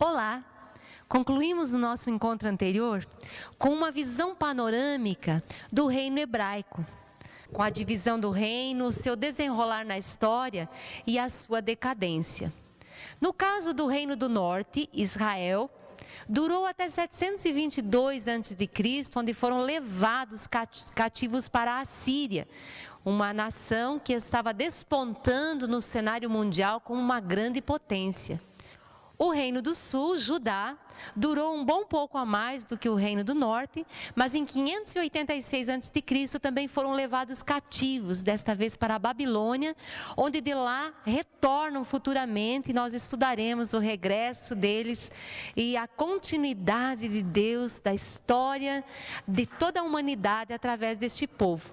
Olá! Concluímos o nosso encontro anterior com uma visão panorâmica do reino hebraico, com a divisão do reino, seu desenrolar na história e a sua decadência. No caso do reino do norte, Israel, durou até 722 a.C., onde foram levados cativos para a Assíria, uma nação que estava despontando no cenário mundial como uma grande potência. O reino do sul, Judá, durou um bom pouco a mais do que o reino do norte, mas em 586 a.C. também foram levados cativos, desta vez para a Babilônia, onde de lá retornam futuramente, e nós estudaremos o regresso deles e a continuidade de Deus, da história de toda a humanidade através deste povo.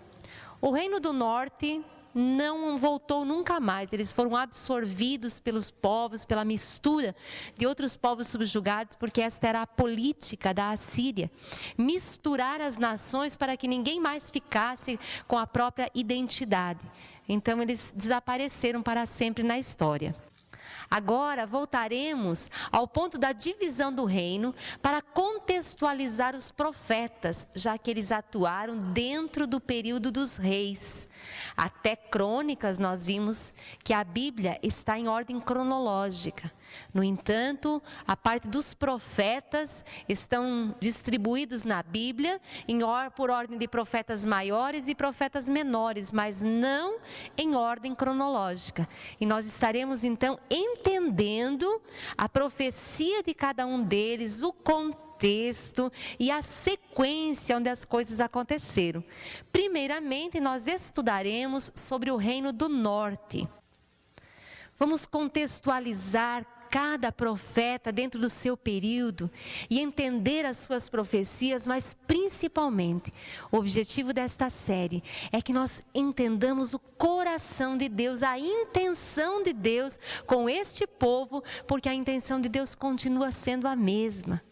O reino do norte não voltou nunca mais, eles foram absorvidos pelos povos, pela mistura de outros povos subjugados, porque esta era a política da Assíria, misturar as nações para que ninguém mais ficasse com a própria identidade. Então eles desapareceram para sempre na história. Agora voltaremos ao ponto da divisão do reino para contextualizar os profetas, já que eles atuaram dentro do período dos reis. Até Crônicas nós vimos que a Bíblia está em ordem cronológica. No entanto, a parte dos profetas estão distribuídos na Bíblia por ordem de profetas maiores e profetas menores, mas não em ordem cronológica. E nós estaremos então entendendo a profecia de cada um deles, o contexto e a sequência onde as coisas aconteceram. Primeiramente, nós estudaremos sobre o reino do norte. Vamos contextualizar cada profeta dentro do seu período e entender as suas profecias, mas principalmente, o objetivo desta série é que nós entendamos o coração de Deus, a intenção de Deus com este povo, porque a intenção de Deus continua sendo a mesma.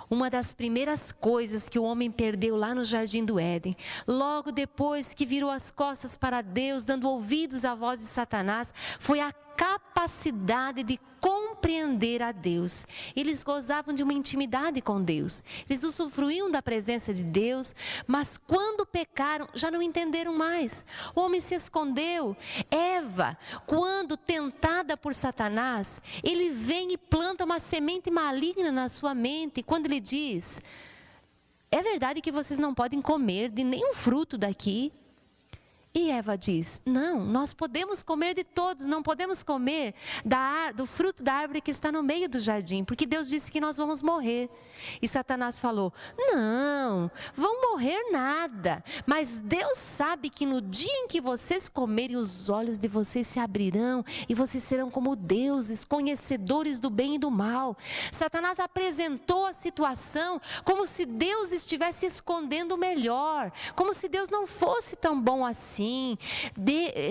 Uma das primeiras coisas que o homem perdeu lá no Jardim do Éden, logo depois que virou as costas para Deus, dando ouvidos à voz de Satanás, foi a capacidade de compreender a Deus. Eles gozavam de uma intimidade com Deus, eles usufruíam da presença de Deus, mas quando pecaram, já não entenderam mais. O homem se escondeu. Eva, quando tentada por Satanás, ele vem e planta uma semente maligna na sua mente, quando ele diz: é verdade que vocês não podem comer de nenhum fruto daqui? E Eva diz: não, nós podemos comer de todos, não podemos comer do fruto da árvore que está no meio do jardim, porque Deus disse que nós vamos morrer. E Satanás falou: não, vão morrer nada, mas Deus sabe que no dia em que vocês comerem, os olhos de vocês se abrirão e vocês serão como deuses, conhecedores do bem e do mal. Satanás apresentou a situação como se Deus estivesse escondendo o melhor, como se Deus não fosse tão bom assim.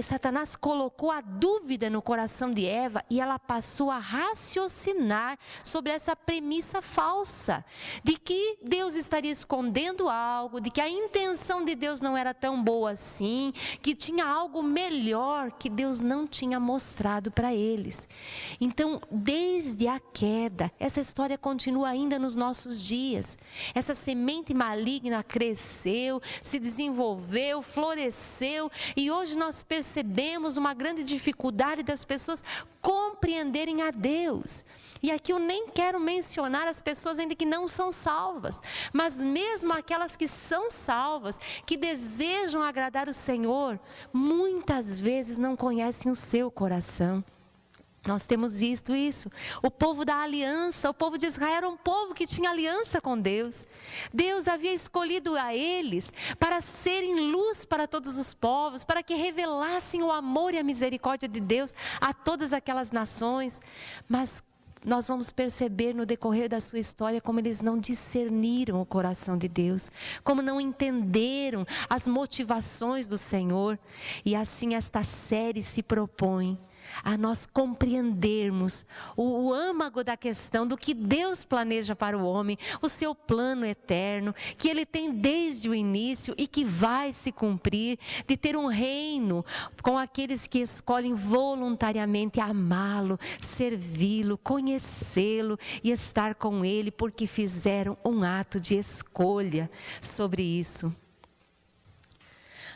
Satanás colocou a dúvida no coração de Eva e ela passou a raciocinar sobre essa premissa falsa, de que Deus estaria escondendo algo, de que a intenção de Deus não era tão boa assim, que tinha algo melhor que Deus não tinha mostrado para eles. Então, desde a queda, essa história continua ainda nos nossos dias. Essa semente maligna cresceu, se desenvolveu, floresceu, e hoje nós percebemos uma grande dificuldade das pessoas compreenderem a Deus. E aqui eu nem quero mencionar as pessoas ainda que não são salvas, mas mesmo aquelas que são salvas, que desejam agradar o Senhor, muitas vezes não conhecem o seu coração. Nós temos visto isso. O povo da aliança, o povo de Israel era um povo que tinha aliança com Deus. Deus havia escolhido a eles para serem luz para todos os povos, para que revelassem o amor e a misericórdia de Deus a todas aquelas nações. Mas nós vamos perceber no decorrer da sua história como eles não discerniram o coração de Deus, como não entenderam as motivações do Senhor. E assim esta série se propõe a nós compreendermos o âmago da questão do que Deus planeja para o homem, o seu plano eterno, que Ele tem desde o início e que vai se cumprir, de ter um reino com aqueles que escolhem voluntariamente amá-lo, servi-lo, conhecê-lo e estar com Ele, porque fizeram um ato de escolha sobre isso.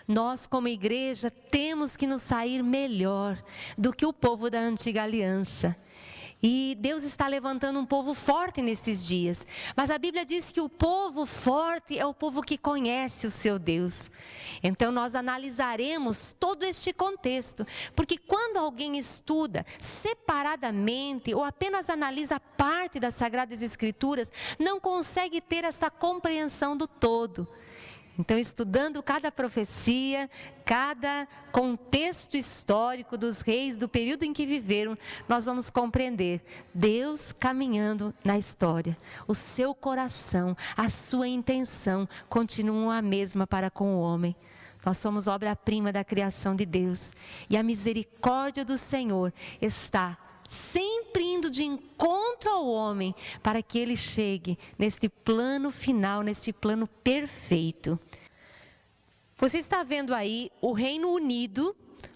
Nós, como igreja, temos que nos sair melhor do que o povo da antiga aliança. E Deus está levantando um povo forte nesses dias. Mas a Bíblia diz que o povo forte é o povo que conhece o seu Deus. Então nós analisaremos todo este contexto. Porque quando alguém estuda separadamente ou apenas analisa parte das Sagradas Escrituras, não consegue ter essa compreensão do todo. Então, estudando cada profecia, cada contexto histórico dos reis do período em que viveram, nós vamos compreender Deus caminhando na história. O seu coração, a sua intenção continuam a mesma para com o homem. Nós somos obra-prima da criação de Deus. E a misericórdia do Senhor está sempre indo de encontro ao homem, para que ele chegue neste plano final, neste plano perfeito. Você está vendo aí o Reino Unido,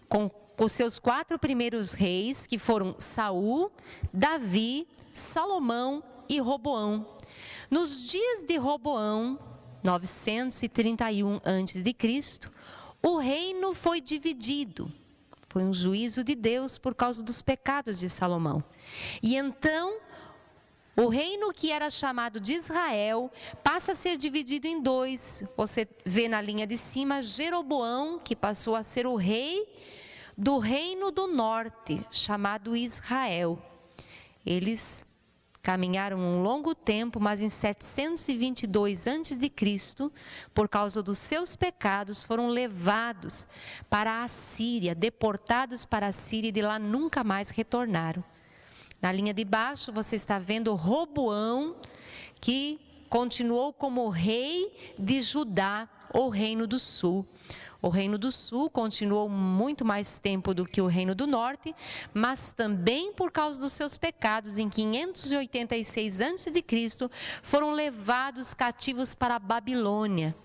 com os seus 4 primeiros reis, que foram Saul, Davi, Salomão e Roboão. Nos dias de Roboão, 931 a.C., o reino foi dividido. Foi um juízo de Deus por causa dos pecados de Salomão. E então, o reino que era chamado de Israel passa a ser dividido em 2. Você vê na linha de cima Jeroboão, que passou a ser o rei do reino do norte, chamado Israel. Eles caminharam um longo tempo, mas em 722 a.C., por causa dos seus pecados, foram levados para a Síria, deportados para a Síria, e de lá nunca mais retornaram. Na linha de baixo você está vendo Roboão, que continuou como rei de Judá, ou Reino do Sul. O Reino do Sul continuou muito mais tempo do que o Reino do Norte, mas também por causa dos seus pecados, em 586 a.C., foram levados cativos para a Babilônia.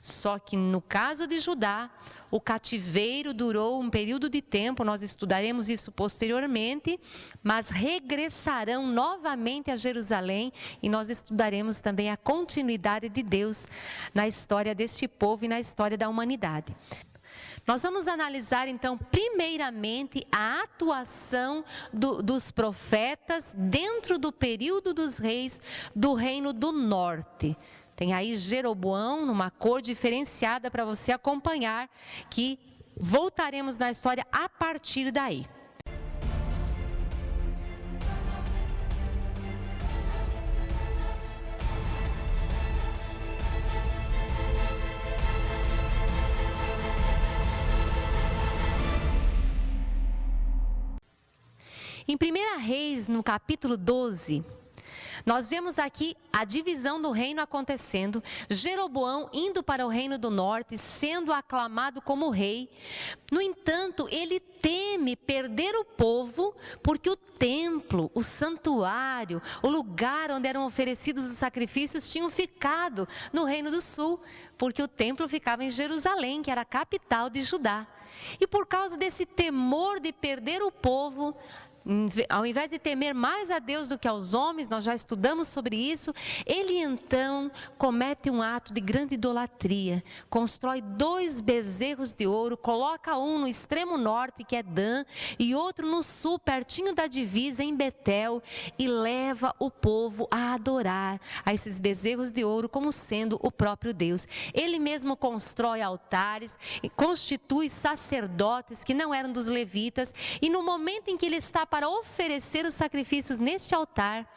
Só que no caso de Judá, o cativeiro durou um período de tempo, nós estudaremos isso posteriormente, mas regressarão novamente a Jerusalém, e nós estudaremos também a continuidade de Deus na história deste povo e na história da humanidade. Nós vamos analisar então primeiramente a atuação dos profetas dentro do período dos reis do Reino do Norte. Tem aí Jeroboão numa cor diferenciada para você acompanhar, que voltaremos na história a partir daí. Em 1 Reis, no capítulo 12, nós vemos aqui a divisão do reino acontecendo, Jeroboão indo para o reino do norte, sendo aclamado como rei. No entanto, ele teme perder o povo, porque o templo, o santuário, o lugar onde eram oferecidos os sacrifícios tinham ficado no Reino do Sul, porque o templo ficava em Jerusalém, que era a capital de Judá. E por causa desse temor de perder o povo, ao invés de temer mais a Deus do que aos homens, nós já estudamos sobre isso, ele então comete um ato de grande idolatria, constrói 2 bezerros de ouro, coloca um no extremo norte, que é Dan, e outro no sul, pertinho da divisa, em Betel, e leva o povo a adorar a esses bezerros de ouro como sendo o próprio Deus. Ele mesmo constrói altares, constitui sacerdotes que não eram dos levitas, e no momento em que ele está para oferecer os sacrifícios neste altar,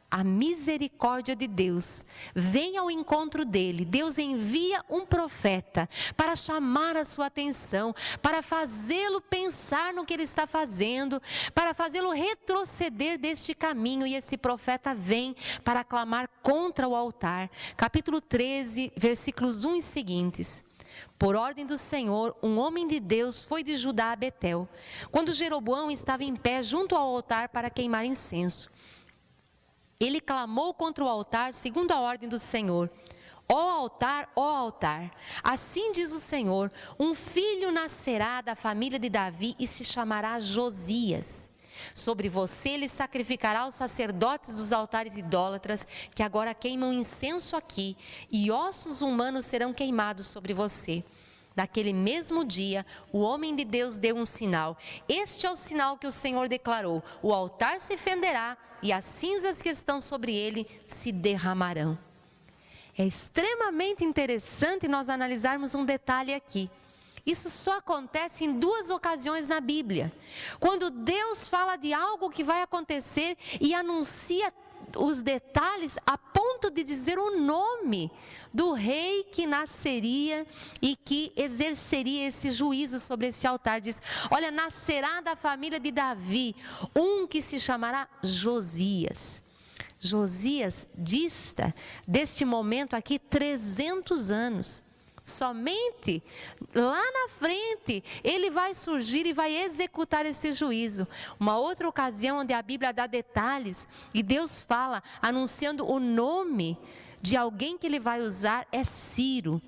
a misericórdia de Deus vem ao encontro dele. Deus envia um profeta para chamar a sua atenção, para fazê-lo pensar no que ele está fazendo, para fazê-lo retroceder deste caminho, e esse profeta vem para clamar contra o altar. Capítulo 13, versículos 1 e seguintes. Por ordem do Senhor, um homem de Deus foi de Judá a Betel, quando Jeroboão estava em pé junto ao altar para queimar incenso. Ele clamou contra o altar segundo a ordem do Senhor: ó altar, assim diz o Senhor, um filho nascerá da família de Davi e se chamará Josias. Sobre você ele sacrificará os sacerdotes dos altares idólatras, que agora queimam incenso aqui, e ossos humanos serão queimados sobre você. Naquele mesmo dia, o homem de Deus deu um sinal. Este é o sinal que o Senhor declarou: o altar se fenderá e as cinzas que estão sobre ele se derramarão. É extremamente interessante nós analisarmos um detalhe aqui. Isso só acontece em 2 ocasiões na Bíblia. Quando Deus fala de algo que vai acontecer e anuncia os detalhes a ponto de dizer o nome do rei que nasceria e que exerceria esse juízo sobre esse altar. Diz: olha, nascerá da família de Davi um que se chamará Josias. Josias dista deste momento aqui 300 anos. Somente lá na frente ele vai surgir e vai executar esse juízo. Uma outra ocasião onde a Bíblia dá detalhes e Deus fala, anunciando o nome de alguém que ele vai usar, é Ciro.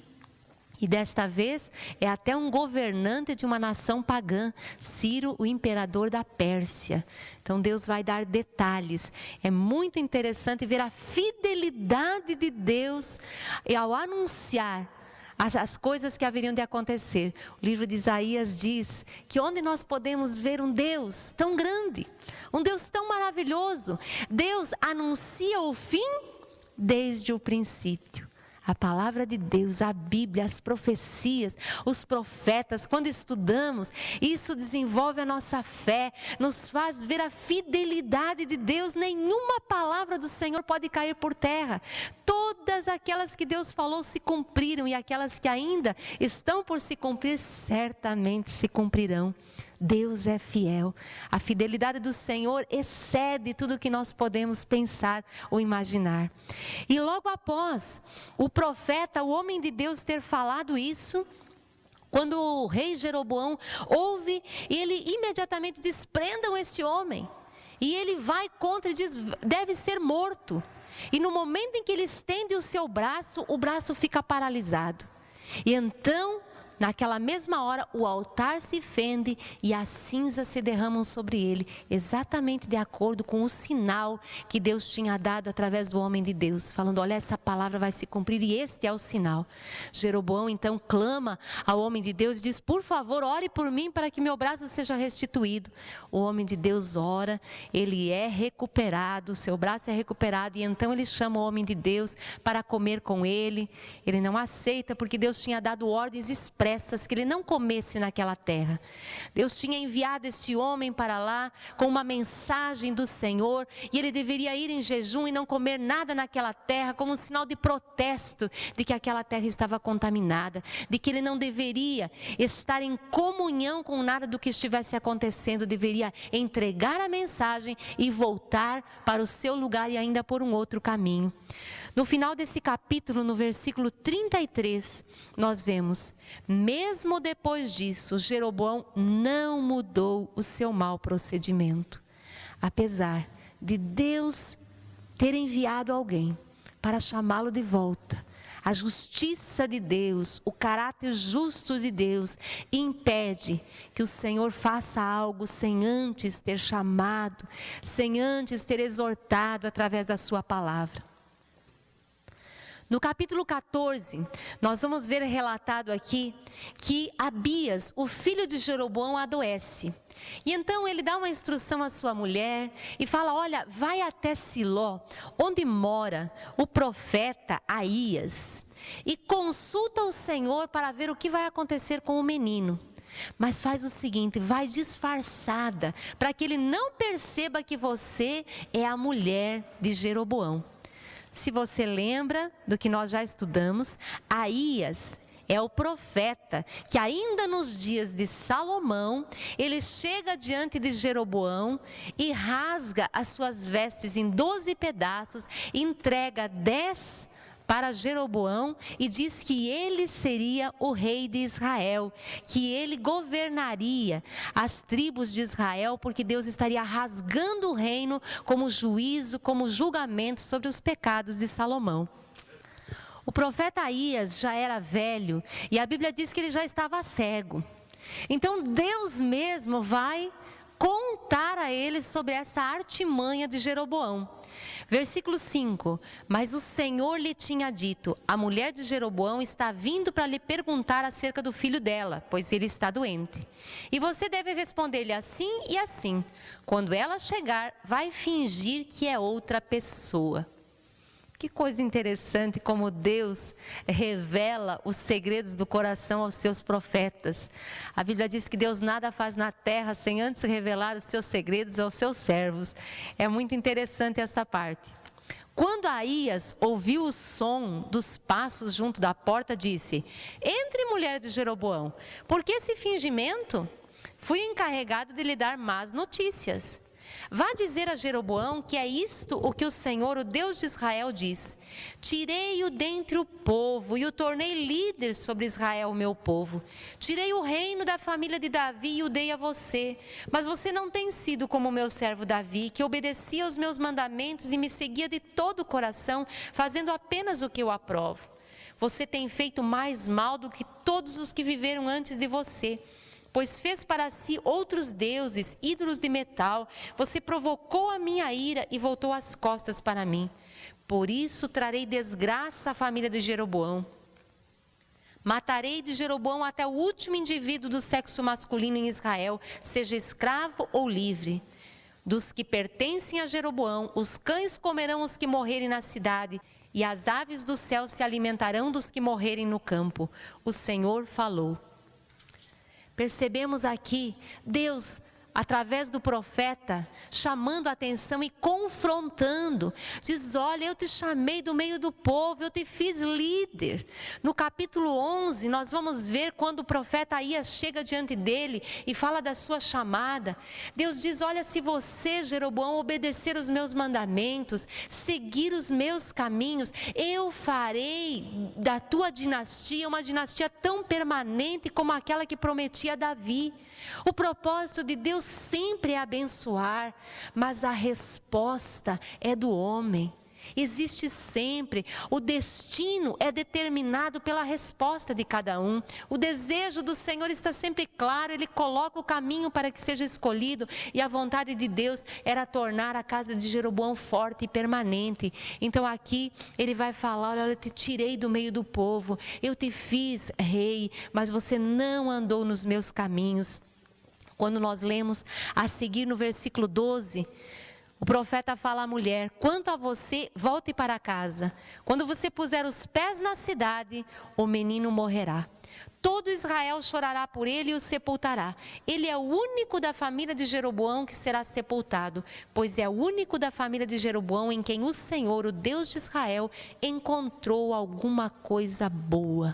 E desta vez é até um governante de uma nação pagã, Ciro, o imperador da Pérsia. Então Deus vai dar detalhes. É muito interessante ver a fidelidade de Deus ao anunciar as coisas que haveriam de acontecer. O livro de Isaías diz que onde nós podemos ver um Deus tão grande, um Deus tão maravilhoso. Deus anuncia o fim desde o princípio. A palavra de Deus, a Bíblia, as profecias, os profetas, quando estudamos, isso desenvolve a nossa fé, nos faz ver a fidelidade de Deus. Nenhuma palavra do Senhor pode cair por terra. Todas aquelas que Deus falou se cumpriram e aquelas que ainda estão por se cumprir, certamente se cumprirão. Deus é fiel. A fidelidade do Senhor excede tudo o que nós podemos pensar ou imaginar. E logo após o profeta, o homem de Deus, ter falado isso, quando o rei Jeroboão ouve, ele imediatamente diz: prendam este homem. E ele vai contra e diz: deve ser morto. E no momento em que ele estende o seu braço, o braço fica paralisado. E então, naquela mesma hora, o altar se fende e as cinzas se derramam sobre ele, exatamente de acordo com o sinal que Deus tinha dado através do homem de Deus, falando: olha, essa palavra vai se cumprir e este é o sinal. Jeroboão então clama ao homem de Deus e diz: por favor, ore por mim para que meu braço seja restituído. O homem de Deus ora, ele é recuperado, seu braço é recuperado, e então ele chama o homem de Deus para comer com ele. Ele não aceita, porque Deus tinha dado ordens expressas que ele não comesse naquela terra. Deus tinha enviado este homem para lá com uma mensagem do Senhor, e ele deveria ir em jejum e não comer nada naquela terra, como um sinal de protesto de que aquela terra estava contaminada, de que ele não deveria estar em comunhão com nada do que estivesse acontecendo, deveria entregar a mensagem e voltar para o seu lugar e ainda por um outro caminho. No final desse capítulo, no versículo 33, nós vemos: mesmo depois disso, Jeroboão não mudou o seu mau procedimento. Apesar de Deus ter enviado alguém para chamá-lo de volta, a justiça de Deus, o caráter justo de Deus, impede que o Senhor faça algo sem antes ter chamado, sem antes ter exortado através da sua palavra. No capítulo 14, nós vamos ver relatado aqui que Abias, o filho de Jeroboão, adoece. E então ele dá uma instrução à sua mulher e fala: olha, vai até Siló, onde mora o profeta Aías, e consulta o Senhor para ver o que vai acontecer com o menino. Mas faz o seguinte: vai disfarçada, para que ele não perceba que você é a mulher de Jeroboão. Se você lembra do que nós já estudamos, Aías é o profeta que ainda nos dias de Salomão, ele chega diante de Jeroboão e rasga as suas vestes em 12 pedaços, e entrega 10 para Jeroboão e diz que ele seria o rei de Israel, que ele governaria as tribos de Israel, porque Deus estaria rasgando o reino como juízo, como julgamento sobre os pecados de Salomão. O profeta Aías já era velho e a Bíblia diz que ele já estava cego. Então Deus mesmo vai contar a ele sobre essa artimanha de Jeroboão. Versículo 5, mas o Senhor lhe tinha dito, a mulher de Jeroboão está vindo para lhe perguntar acerca do filho dela, pois ele está doente. E você deve responder-lhe assim e assim. Quando ela chegar, vai fingir que é outra pessoa. Que coisa interessante como Deus revela os segredos do coração aos seus profetas. A Bíblia diz que Deus nada faz na terra sem antes revelar os seus segredos aos seus servos. É muito interessante essa parte. Quando Aías ouviu o som dos passos junto da porta, disse, entre, mulher de Jeroboão, porque esse fingimento? Fui encarregado de lhe dar más notícias. Vá dizer a Jeroboão que é isto o que o Senhor, o Deus de Israel, diz. Tirei-o dentre o povo e o tornei líder sobre Israel, meu povo. Tirei o reino da família de Davi e o dei a você. Mas você não tem sido como o meu servo Davi, que obedecia aos meus mandamentos e me seguia de todo o coração, fazendo apenas o que eu aprovo. Você tem feito mais mal do que todos os que viveram antes de você. Pois fez para si outros deuses, ídolos de metal. Você provocou a minha ira e voltou as costas para mim. Por isso trarei desgraça à família de Jeroboão. Matarei de Jeroboão até o último indivíduo do sexo masculino em Israel, seja escravo ou livre. Dos que pertencem a Jeroboão, os cães comerão os que morrerem na cidade, e as aves do céu se alimentarão dos que morrerem no campo. O Senhor falou. Percebemos aqui Deus, através do profeta, chamando a atenção e confrontando. Diz, olha, eu te chamei do meio do povo, eu te fiz líder. No capítulo 11, nós vamos ver quando o profeta Aías chega diante dele e fala da sua chamada. Deus diz, olha, se você, Jeroboão, obedecer os meus mandamentos, seguir os meus caminhos, eu farei da tua dinastia uma dinastia tão permanente como aquela que prometia a Davi. O propósito de Deus sempre é abençoar, mas a resposta é do homem. Existe sempre, o destino é determinado pela resposta de cada um. O desejo do Senhor está sempre claro, Ele coloca o caminho para que seja escolhido, e a vontade de Deus era tornar a casa de Jeroboão forte e permanente. Então aqui Ele vai falar, olha, eu te tirei do meio do povo, eu te fiz rei, mas você não andou nos meus caminhos. Quando nós lemos a seguir no versículo 12, o profeta fala à mulher, quanto a você, volte para casa. Quando você puser os pés na cidade, o menino morrerá. Todo Israel chorará por ele e o sepultará. Ele é o único da família de Jeroboão que será sepultado, pois é o único da família de Jeroboão em quem o Senhor, o Deus de Israel, encontrou alguma coisa boa.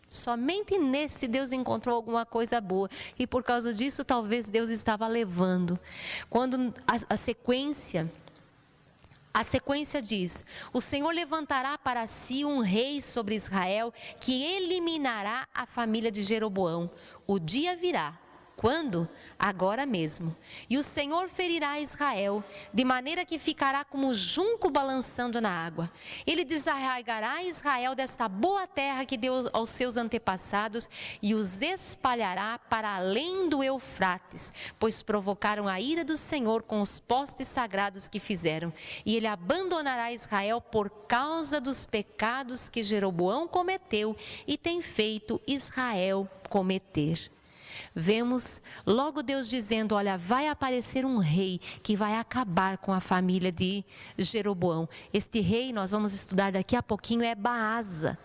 Somente nesse Deus encontrou alguma coisa boa, e por causa disso talvez Deus estava levando. Quando a sequência diz, o Senhor levantará para si um rei sobre Israel, que eliminará a família de Jeroboão. O dia virá. Quando? Agora mesmo. E o Senhor ferirá Israel, de maneira que ficará como junco balançando na água. Ele desarraigará Israel desta boa terra que deu aos seus antepassados e os espalhará para além do Eufrates, pois provocaram a ira do Senhor com os postes sagrados que fizeram. E ele abandonará Israel por causa dos pecados que Jeroboão cometeu e tem feito Israel cometer. Vemos logo Deus dizendo, olha, vai aparecer um rei que vai acabar com a família de Jeroboão. Este rei, nós vamos estudar daqui a pouquinho, é Baasa.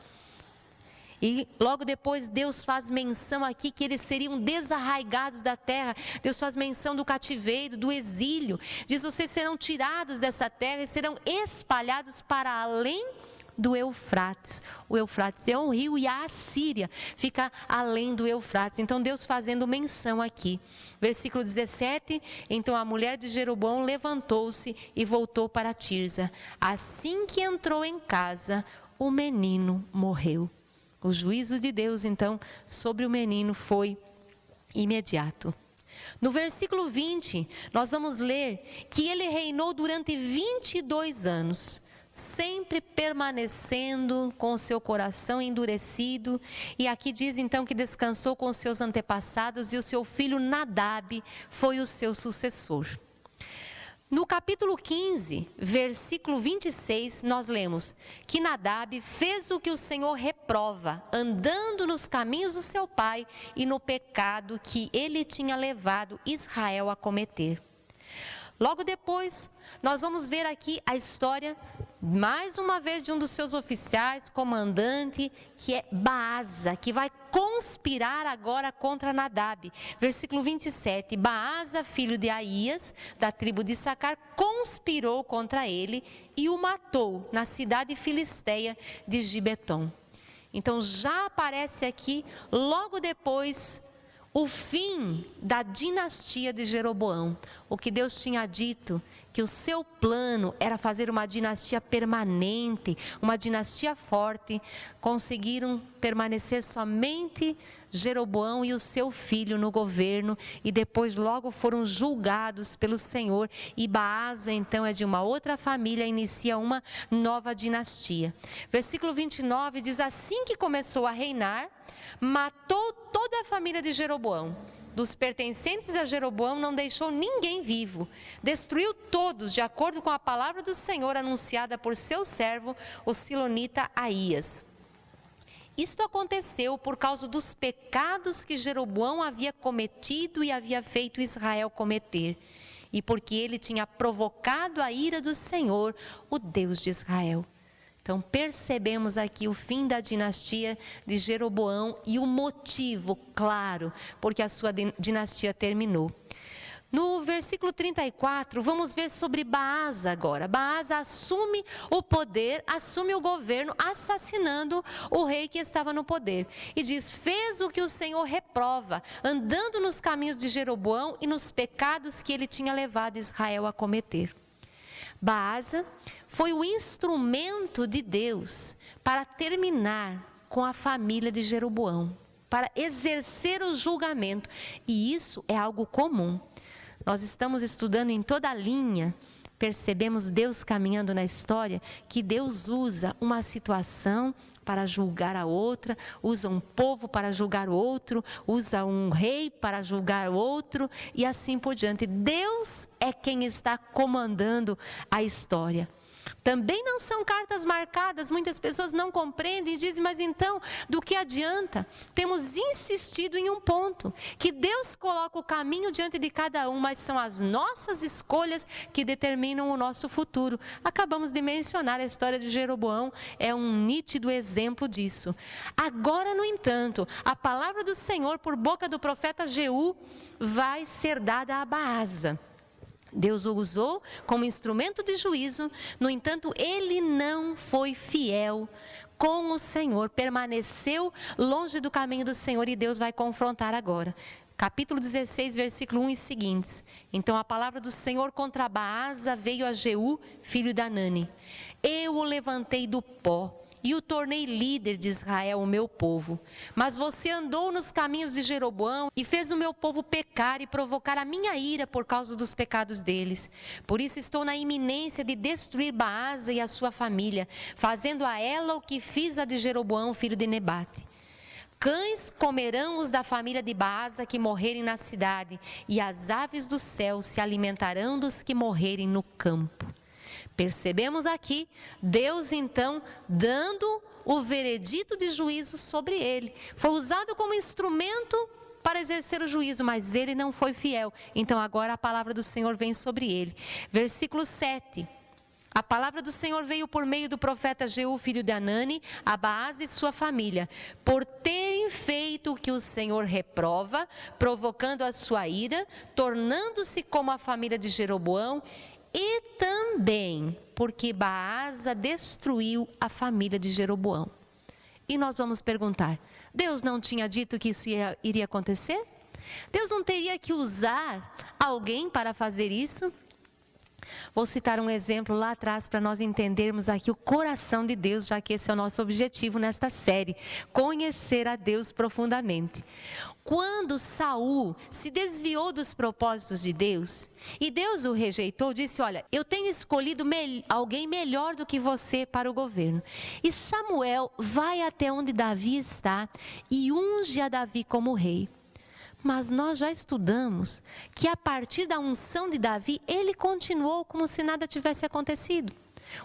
E logo depois Deus faz menção aqui que eles seriam desarraigados da terra. Deus faz menção do cativeiro, do exílio. Diz, vocês serão tirados dessa terra e serão espalhados para além do Eufrates. O Eufrates é um rio e a Assíria fica além do Eufrates. Então Deus fazendo menção aqui. Versículo 17, então a mulher de Jeroboão levantou-se e voltou para Tirza. Assim que entrou em casa, o menino morreu. O juízo de Deus, então, sobre o menino foi imediato. No versículo 20, nós vamos ler que ele reinou durante 22 anos, sempre permanecendo com o seu coração endurecido. E aqui diz então que descansou com os seus antepassados e o seu filho Nadab foi o seu sucessor. No capítulo 15, versículo 26, nós lemos que Nadab fez o que o Senhor reprova, andando nos caminhos do seu pai e no pecado que ele tinha levado Israel a cometer. Logo depois, nós vamos ver aqui a história, mais uma vez, de um dos seus oficiais, comandante, que é Baasa, que vai conspirar agora contra Nadab. Versículo 27, Baasa, filho de Aías, da tribo de Issacar, conspirou contra ele e o matou na cidade filisteia de Gibeton. Então já aparece aqui, logo depois, o fim da dinastia de Jeroboão. O que Deus tinha dito, que o seu plano era fazer uma dinastia permanente, uma dinastia forte, conseguiram permanecer somente Jeroboão e o seu filho no governo, e depois logo foram julgados pelo Senhor, e Baasa então é de uma outra família, inicia uma nova dinastia. Versículo 29 diz, assim que começou a reinar, matou toda a família de Jeroboão. Dos pertencentes a Jeroboão não deixou ninguém vivo. Destruiu todos, de acordo com a palavra do Senhor anunciada por seu servo, o silonita Aías. Isto aconteceu por causa dos pecados que Jeroboão havia cometido e havia feito Israel cometer, e porque ele tinha provocado a ira do Senhor, o Deus de Israel. Então percebemos aqui o fim da dinastia de Jeroboão e o motivo, claro, porque a sua dinastia terminou. No versículo 34, vamos ver sobre Baasa agora. Baasa assume o poder, assume o governo, assassinando o rei que estava no poder. E diz, fez o que o Senhor reprova, andando nos caminhos de Jeroboão e nos pecados que ele tinha levado Israel a cometer. Baasa foi o instrumento de Deus para terminar com a família de Jeroboão, para exercer o julgamento. E isso é algo comum. Nós estamos estudando em toda a linha, percebemos Deus caminhando na história, que Deus usa uma situação para julgar a outra, usa um povo para julgar o outro, usa um rei para julgar o outro e assim por diante. Deus é quem está comandando a história. Também não são cartas marcadas, muitas pessoas não compreendem e dizem, mas então, do que adianta? Temos insistido em um ponto, que Deus coloca o caminho diante de cada um, mas são as nossas escolhas que determinam o nosso futuro. Acabamos de mencionar a história de Jeroboão, é um nítido exemplo disso. Agora, no entanto, a palavra do Senhor por boca do profeta Jeú vai ser dada a Baasa. Deus o usou como instrumento de juízo, no entanto, ele não foi fiel com o Senhor, permaneceu longe do caminho do Senhor e Deus vai confrontar agora. Capítulo 16, versículo 1 e seguintes. Então a palavra do Senhor contra Baasa veio a Jeú, filho de Hanani. Eu o levantei do pó e o tornei líder de Israel, o meu povo. Mas você andou nos caminhos de Jeroboão e fez o meu povo pecar e provocar a minha ira por causa dos pecados deles. Por isso estou na iminência de destruir Baasa e a sua família, fazendo a ela o que fiz a de Jeroboão, filho de Nebate. Cães comerão os da família de Baasa que morrerem na cidade, e as aves do céu se alimentarão dos que morrerem no campo. Percebemos aqui Deus então dando o veredito de juízo sobre ele. Foi usado como instrumento para exercer o juízo, mas ele não foi fiel. Então agora a palavra do Senhor vem sobre ele. Versículo 7. A palavra do Senhor veio por meio do profeta Jeú, filho de Hanani, a Baasa e sua família, por terem feito o que o Senhor reprova, provocando a sua ira, tornando-se como a família de Jeroboão, e também porque Baasa destruiu a família de Jeroboão. E nós vamos perguntar, Deus não tinha dito que isso iria acontecer? Deus não teria que usar alguém para fazer isso? Vou citar um exemplo lá atrás para nós entendermos aqui o coração de Deus, já que esse é o nosso objetivo nesta série, conhecer a Deus profundamente. Quando Saul se desviou dos propósitos de Deus e Deus o rejeitou, disse, olha, eu tenho escolhido alguém melhor do que você para o governo. E Samuel vai até onde Davi está e unge a Davi como rei. Mas nós já estudamos que a partir da unção de Davi, ele continuou como se nada tivesse acontecido.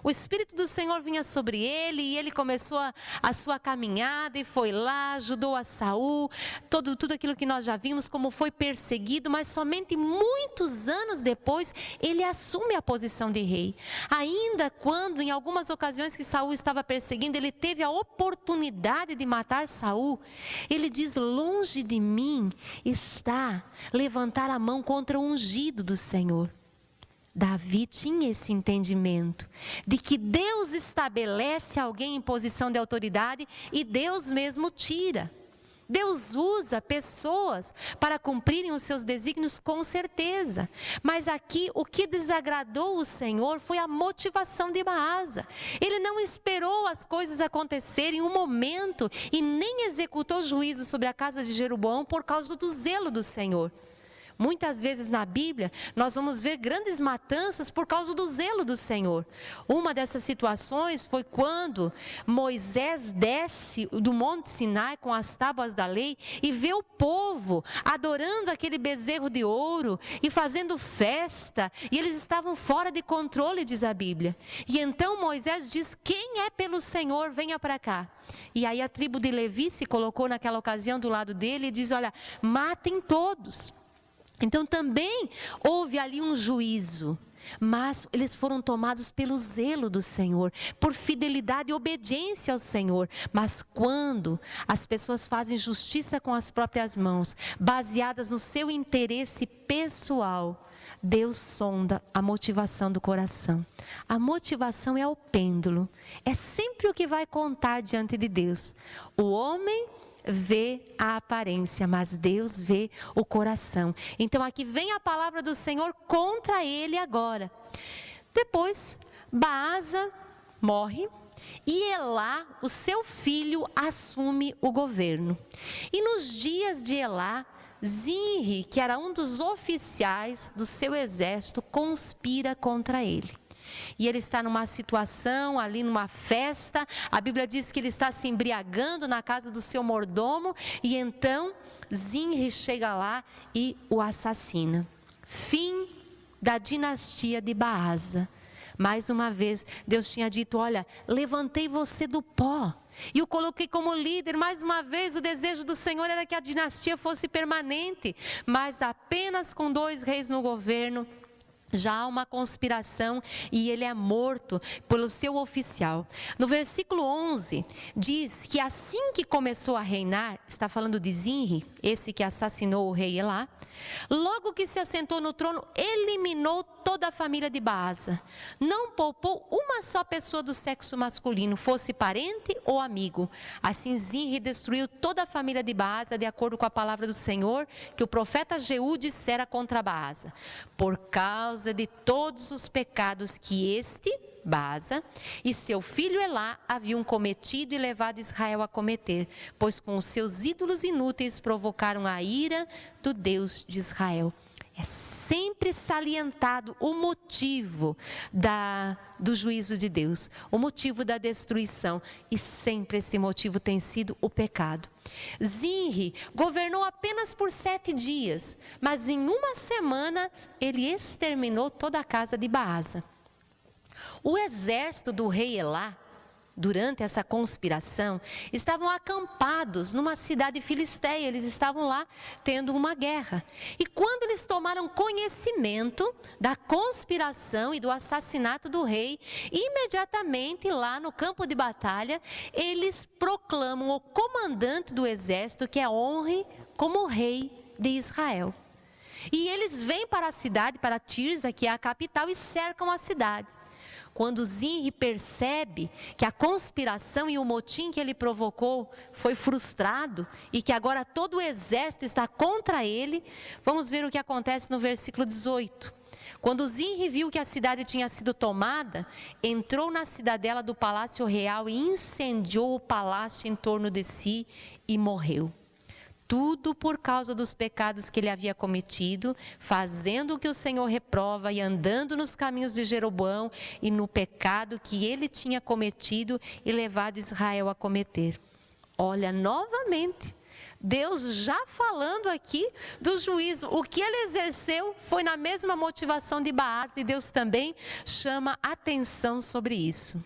O Espírito do Senhor vinha sobre ele e ele começou a sua caminhada e foi lá, ajudou a Saul, tudo aquilo que nós já vimos, como foi perseguido, mas somente muitos anos depois ele assume a posição de rei. Ainda quando em algumas ocasiões que Saul estava perseguindo, ele teve a oportunidade de matar Saul, ele diz, longe de mim está levantar a mão contra o ungido do Senhor. Davi tinha esse entendimento de que Deus estabelece alguém em posição de autoridade e Deus mesmo tira. Deus usa pessoas para cumprirem os seus desígnios com certeza. Mas aqui o que desagradou o Senhor foi a motivação de Baasa. Ele não esperou as coisas acontecerem um momento e nem executou juízo sobre a casa de Jeroboão por causa do zelo do Senhor. Muitas vezes na Bíblia, nós vamos ver grandes matanças por causa do zelo do Senhor. Uma dessas situações foi quando Moisés desce do Monte Sinai com as tábuas da lei e vê o povo adorando aquele bezerro de ouro e fazendo festa. E eles estavam fora de controle, diz a Bíblia. E então Moisés diz, quem é pelo Senhor, venha para cá. E aí a tribo de Levi se colocou naquela ocasião do lado dele e diz, olha, matem todos. Então também houve ali um juízo, mas eles foram tomados pelo zelo do Senhor, por fidelidade e obediência ao Senhor. Mas quando as pessoas fazem justiça com as próprias mãos, baseadas no seu interesse pessoal, Deus sonda a motivação do coração. A motivação é o pêndulo, é sempre o que vai contar diante de Deus. O homem vê a aparência, mas Deus vê o coração. Então aqui vem a palavra do Senhor contra ele agora. Depois, Baasa morre e Elá, o seu filho, assume o governo. E nos dias de Elá, Zinri, que era um dos oficiais do seu exército, conspira contra ele. E ele está numa situação ali, numa festa, a Bíblia diz que ele está se embriagando na casa do seu mordomo, e então Zinri chega lá e o assassina. Fim da dinastia de Baasa. Mais uma vez, Deus tinha dito, olha, levantei você do pó e o coloquei como líder. Mais uma vez, o desejo do Senhor era que a dinastia fosse permanente, mas apenas com 2 reis no governo, já há uma conspiração e ele é morto pelo seu oficial. No versículo 11, diz que assim que começou a reinar, está falando de Zinri, esse que assassinou o rei Elá, logo que se assentou no trono, eliminou toda a família de Baasa. Não poupou uma só pessoa do sexo masculino, fosse parente ou amigo. Assim Zinri destruiu toda a família de Baasa, de acordo com a palavra do Senhor, que o profeta Jeú dissera contra Baasa. Por causa de todos os pecados que Baasa e seu filho Elá haviam cometido e levado Israel a cometer, pois com os seus ídolos inúteis provocaram a ira do Deus de Israel. É sempre salientado o motivo do juízo de Deus, o motivo da destruição, e sempre esse motivo tem sido o pecado. Zinri governou apenas por 7 dias, mas em uma semana ele exterminou toda a casa de Baasa. O exército do rei Elá, durante essa conspiração, estavam acampados numa cidade filisteia. Eles estavam lá tendo uma guerra. E quando eles tomaram conhecimento da conspiração e do assassinato do rei, imediatamente lá no campo de batalha, eles proclamam o comandante do exército, que é Onri, como rei de Israel. E eles vêm para a cidade, para Tirza, que é a capital, e cercam a cidade. Quando Zinri percebe que a conspiração e o motim que ele provocou foi frustrado e que agora todo o exército está contra ele, vamos ver o que acontece no versículo 18. Quando Zinri viu que a cidade tinha sido tomada, entrou na cidadela do palácio real e incendiou o palácio em torno de si e morreu. Tudo por causa dos pecados que ele havia cometido, fazendo o que o Senhor reprova e andando nos caminhos de Jeroboão e no pecado que ele tinha cometido e levado Israel a cometer. Olha, novamente, Deus já falando aqui do juízo. O que ele exerceu foi na mesma motivação de Baás e Deus também chama atenção sobre isso.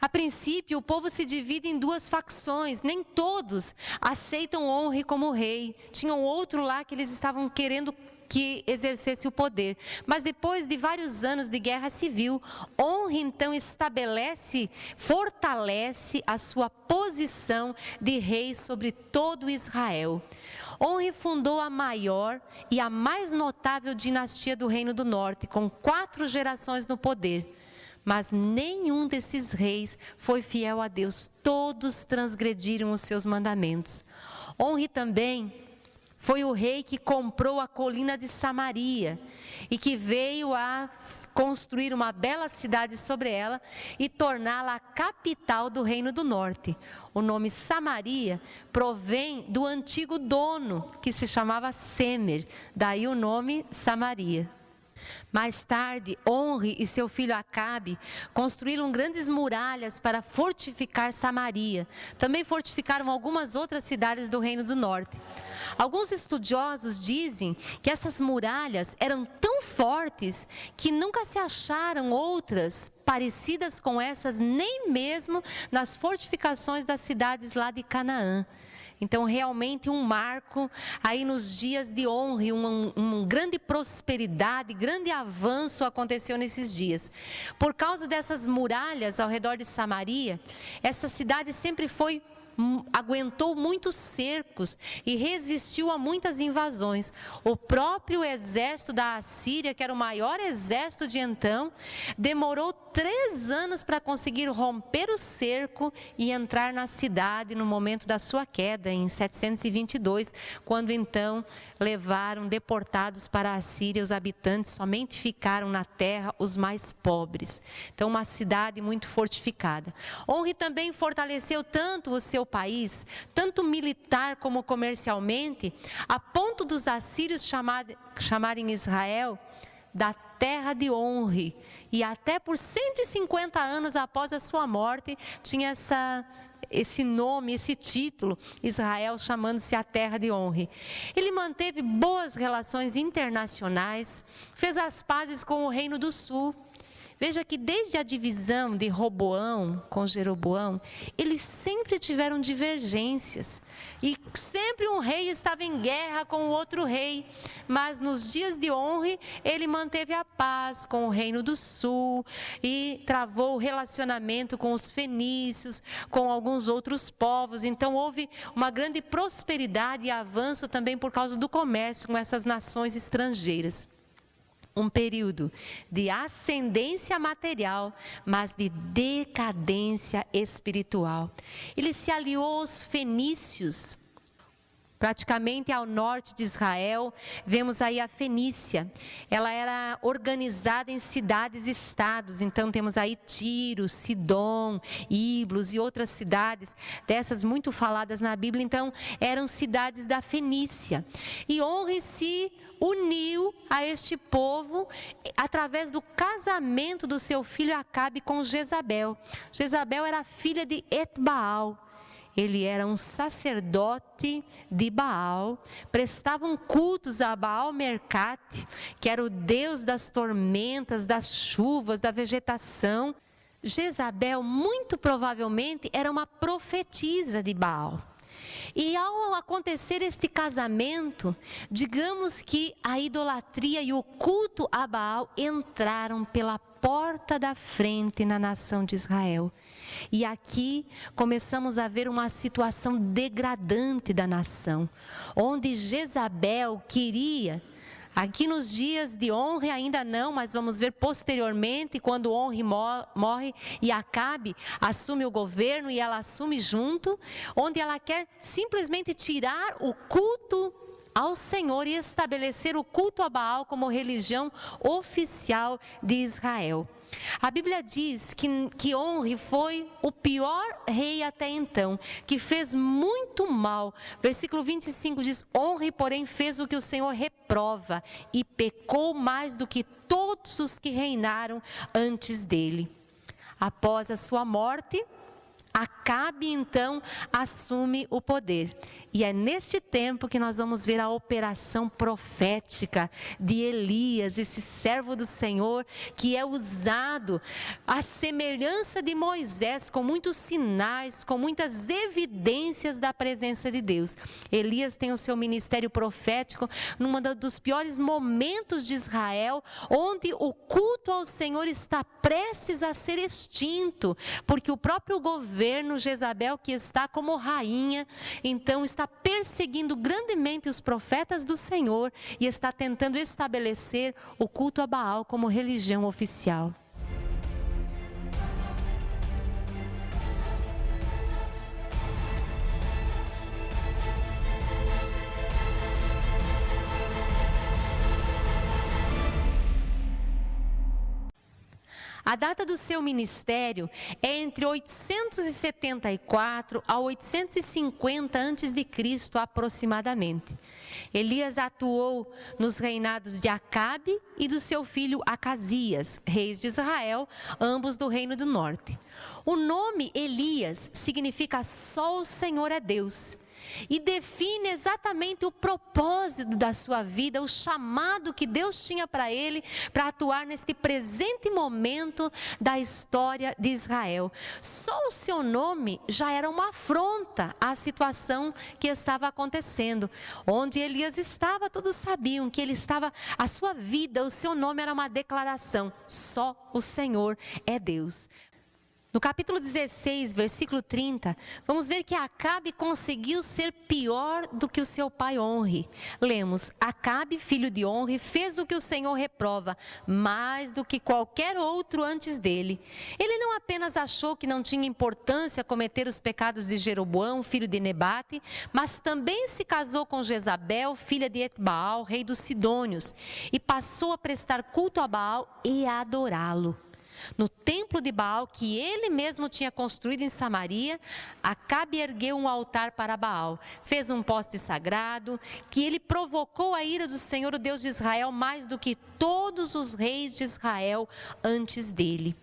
A princípio, o povo se divide em duas facções, nem todos aceitam Onri como rei. Tinham outro lá que eles estavam querendo que exercesse o poder. Mas depois de vários anos de guerra civil, Onri então fortalece a sua posição de rei sobre todo Israel. Onri fundou a maior e a mais notável dinastia do Reino do Norte, com 4 gerações no poder. Mas nenhum desses reis foi fiel a Deus, todos transgrediram os seus mandamentos. Onri também foi o rei que comprou a colina de Samaria e que veio a construir uma bela cidade sobre ela e torná-la a capital do Reino do Norte. O nome Samaria provém do antigo dono, que se chamava Semer, daí o nome Samaria. Mais tarde, Onri e seu filho Acabe construíram grandes muralhas para fortificar Samaria. Também fortificaram algumas outras cidades do Reino do Norte. Alguns estudiosos dizem que essas muralhas eram tão fortes que nunca se acharam outras parecidas com essas, nem mesmo nas fortificações das cidades lá de Canaã. Então, realmente um marco aí nos dias de Onri, uma grande prosperidade, grande avanço aconteceu nesses dias. Por causa dessas muralhas ao redor de Samaria, essa cidade sempre aguentou muitos cercos e resistiu a muitas invasões. O próprio exército da Assíria, que era o maior exército de então, demorou 3 anos para conseguir romper o cerco e entrar na cidade no momento da sua queda, em 722, quando então levaram deportados para a Assíria os habitantes, somente ficaram na terra os mais pobres. Então, uma cidade muito fortificada. Onri também fortaleceu tanto o seu país, tanto militar como comercialmente, a ponto dos assírios chamarem Israel da terra de Onri. E até por 150 anos após a sua morte, tinha esse nome, esse título, Israel chamando-se a terra de Onri. Ele manteve boas relações internacionais, fez as pazes com o Reino do Sul. Veja que desde a divisão de Roboão com Jeroboão, eles sempre tiveram divergências. E sempre um rei estava em guerra com o outro rei. Mas nos dias de Onri, ele manteve a paz com o Reino do Sul e travou o relacionamento com os fenícios, com alguns outros povos. Então houve uma grande prosperidade e avanço também por causa do comércio com essas nações estrangeiras. Um período de ascendência material, mas de decadência espiritual. Ele se aliou aos fenícios, praticamente ao norte de Israel. Vemos aí a Fenícia. Ela era organizada em cidades-estados. Então temos aí Tiro, Sidom, Iblos e outras cidades, dessas muito faladas na Bíblia. Então eram cidades da Fenícia. E Onri se uniu a este povo através do casamento do seu filho Acabe com Jezabel. Jezabel era filha de Etbaal. Ele era um sacerdote de Baal, prestavam cultos a Baal Mercate, que era o deus das tormentas, das chuvas, da vegetação. Jezabel, muito provavelmente, era uma profetisa de Baal. E ao acontecer este casamento, digamos que a idolatria e o culto a Baal entraram pela porta da frente na nação de Israel. E aqui começamos a ver uma situação degradante da nação, onde Jezabel queria, aqui nos dias de Onre ainda não, mas vamos ver posteriormente, quando Onre morre e Acabe assume o governo e ela assume junto, onde ela quer simplesmente tirar o culto ao Senhor e estabelecer o culto a Baal como religião oficial de Israel. A Bíblia diz que Onre foi o pior rei até então, que fez muito mal. Versículo 25 diz: Onre, porém, fez o que o Senhor reprova e pecou mais do que todos os que reinaram antes dele. Após a sua morte, Acabe então assume o poder. E é neste tempo que nós vamos ver a operação profética de Elias, esse servo do Senhor, que é usado à semelhança de Moisés, com muitos sinais, com muitas evidências da presença de Deus. Elias tem o seu ministério profético num dos piores momentos de Israel, onde o culto ao Senhor está prestes a ser extinto, porque o próprio governo Jezabel, que está como rainha, então está perseguindo grandemente os profetas do Senhor e está tentando estabelecer o culto a Baal como religião oficial. A data do seu ministério é entre 874 a 850 a.C. aproximadamente. Elias atuou nos reinados de Acabe e do seu filho Acasias, reis de Israel, ambos do reino do norte. O nome Elias significa só o Senhor é Deus. E define exatamente o propósito da sua vida, o chamado que Deus tinha para ele, para atuar neste presente momento da história de Israel. Só o seu nome já era uma afronta à situação que estava acontecendo. Onde Elias estava, todos sabiam que ele estava, a sua vida, o seu nome era uma declaração: só o Senhor é Deus. No capítulo 16, versículo 30, vamos ver que Acabe conseguiu ser pior do que o seu pai Onre. Lemos: Acabe, filho de Onre, fez o que o Senhor reprova, mais do que qualquer outro antes dele. Ele não apenas achou que não tinha importância cometer os pecados de Jeroboão, filho de Nebate, mas também se casou com Jezabel, filha de Etbaal, rei dos Sidônios, e passou a prestar culto a Baal e a adorá-lo. No templo de Baal, que ele mesmo tinha construído em Samaria, Acabe ergueu um altar para Baal. Fez um poste sagrado, que ele provocou a ira do Senhor, o Deus de Israel, mais do que todos os reis de Israel antes dele.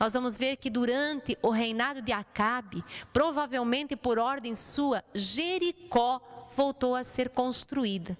Nós vamos ver que durante o reinado de Acabe, provavelmente por ordem sua, Jericó voltou a ser construída.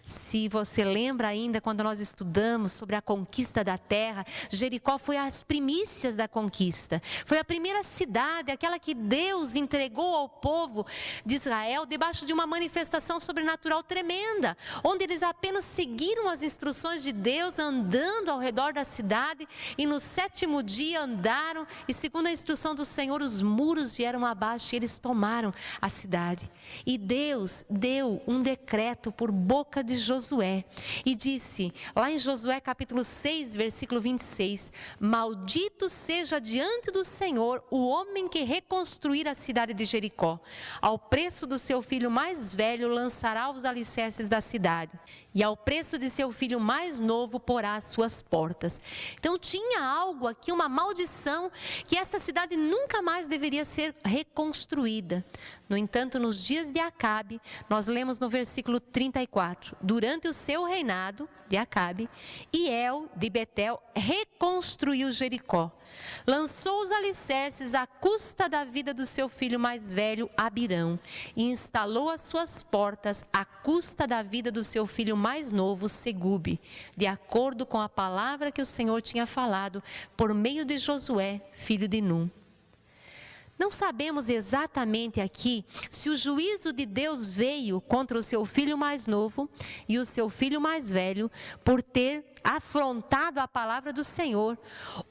Se você lembra ainda, quando nós estudamos sobre a conquista da terra, Jericó foi as primícias da conquista. Foi a primeira cidade, aquela que Deus entregou ao povo de Israel, debaixo de uma manifestação sobrenatural tremenda, onde eles apenas seguiram as instruções de Deus, andando ao redor da cidade, e no 7º dia andaram, e segundo a instrução do Senhor, os muros vieram abaixo e eles tomaram a cidade. E Deus deu um decreto por boca de Josué e disse, lá em Josué capítulo 6, versículo 26, maldito seja diante do Senhor o homem que reconstruir a cidade de Jericó. Ao preço do seu filho mais velho lançará os alicerces da cidade, e ao preço de seu filho mais novo porá as suas portas. Então tinha algo aqui, uma maldição, que essa cidade nunca mais deveria ser reconstruída. No entanto, nos dias de Acabe, nós lemos no versículo 34, durante o seu reinado de Acabe, Hiel de Betel reconstruiu Jericó. Lançou os alicerces à custa da vida do seu filho mais velho, Abirão, e instalou as suas portas à custa da vida do seu filho mais novo, Segube, de acordo com a palavra que o Senhor tinha falado por meio de Josué, filho de Num. Não sabemos exatamente aqui se o juízo de Deus veio contra o seu filho mais novo e o seu filho mais velho por ter afrontado a palavra do Senhor,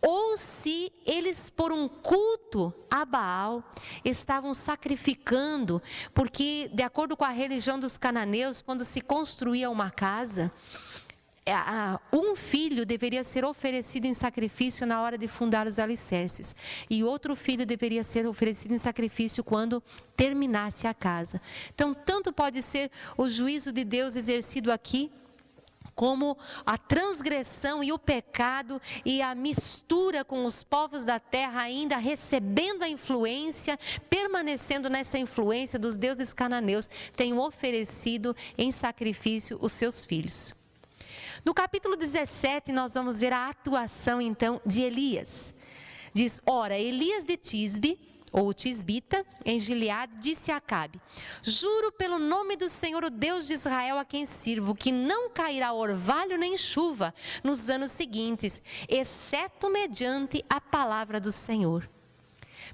ou se eles, por um culto a Baal, estavam sacrificando, porque de acordo com a religião dos cananeus, quando se construía uma casa, um filho deveria ser oferecido em sacrifício na hora de fundar os alicerces, e outro filho deveria ser oferecido em sacrifício quando terminasse a casa. Então, tanto pode ser o juízo de Deus exercido aqui, como a transgressão e o pecado e a mistura com os povos da terra, ainda recebendo a influência, permanecendo nessa influência dos deuses cananeus, tenham oferecido em sacrifício os seus filhos. No capítulo 17, nós vamos ver a atuação então de Elias. Diz: ora, Elias de Tisbe, ou Tisbita, em Gileade, disse a Acabe: juro pelo nome do Senhor, o Deus de Israel, a quem sirvo, que não cairá orvalho nem chuva nos anos seguintes, exceto mediante a palavra do Senhor.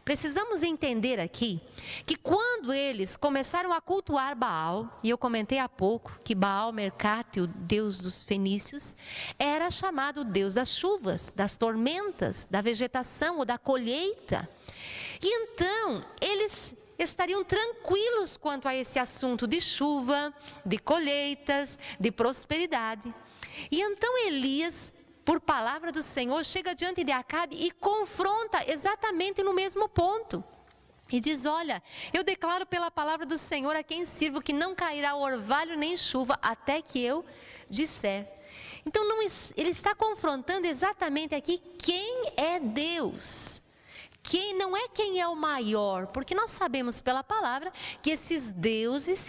Precisamos entender aqui que quando eles começaram a cultuar Baal, e eu comentei há pouco que Baal Mercate, o deus dos fenícios, era chamado o deus das chuvas, das tormentas, da vegetação ou da colheita. E então, eles estariam tranquilos quanto a esse assunto de chuva, de colheitas, de prosperidade. E então Elias, por palavra do Senhor, chega diante de Acabe e confronta exatamente no mesmo ponto. E diz: olha, eu declaro pela palavra do Senhor a quem sirvo que não cairá orvalho nem chuva até que eu disser. Então ele está confrontando exatamente aqui quem é Deus. Quem não é quem é o maior, porque nós sabemos pela palavra que esses deuses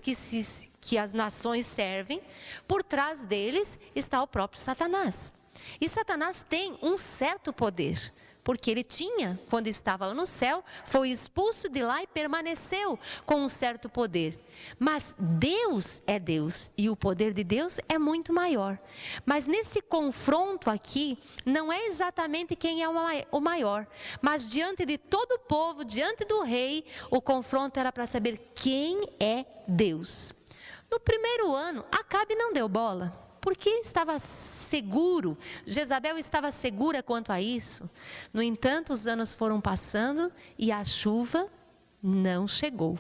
que as nações servem, por trás deles está o próprio Satanás. E Satanás tem um certo poder, porque ele tinha, quando estava lá no céu, foi expulso de lá e permaneceu com um certo poder. Mas Deus é Deus e o poder de Deus é muito maior. Mas nesse confronto aqui, não é exatamente quem é o maior, mas diante de todo o povo, diante do rei, o confronto era para saber quem é Deus. No primeiro ano, Acabe não deu bola, porque estava seguro, Jezabel estava segura quanto a isso. No entanto, os anos foram passando e a chuva não chegou.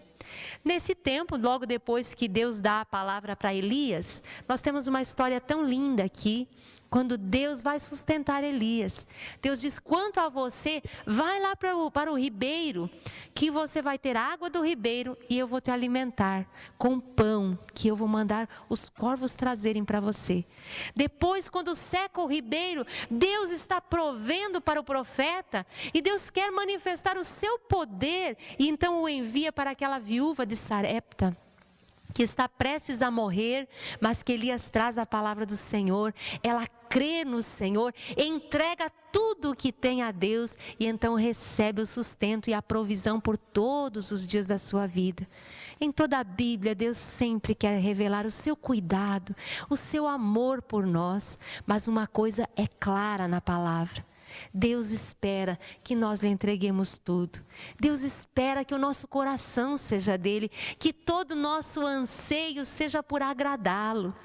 Nesse tempo, logo depois que Deus dá a palavra para Elias, nós temos uma história tão linda aqui, quando Deus vai sustentar Elias. Deus diz: quanto a você, vai lá para o ribeiro, que você vai ter água do ribeiro e eu vou te alimentar com pão, que eu vou mandar os corvos trazerem para você. Depois, quando seca o ribeiro, Deus está provendo para o profeta e Deus quer manifestar o seu poder, e então o envia para aquela viúva de Sarepta, que está prestes a morrer, mas que Elias traz a palavra do Senhor. Ela crê no Senhor, entrega tudo o que tem a Deus e então recebe o sustento e a provisão por todos os dias da sua vida. Em toda a Bíblia, Deus sempre quer revelar o seu cuidado, o seu amor por nós, mas uma coisa é clara na palavra: Deus espera que nós lhe entreguemos tudo. Deus espera que o nosso coração seja dele, que todo o nosso anseio seja por agradá-lo.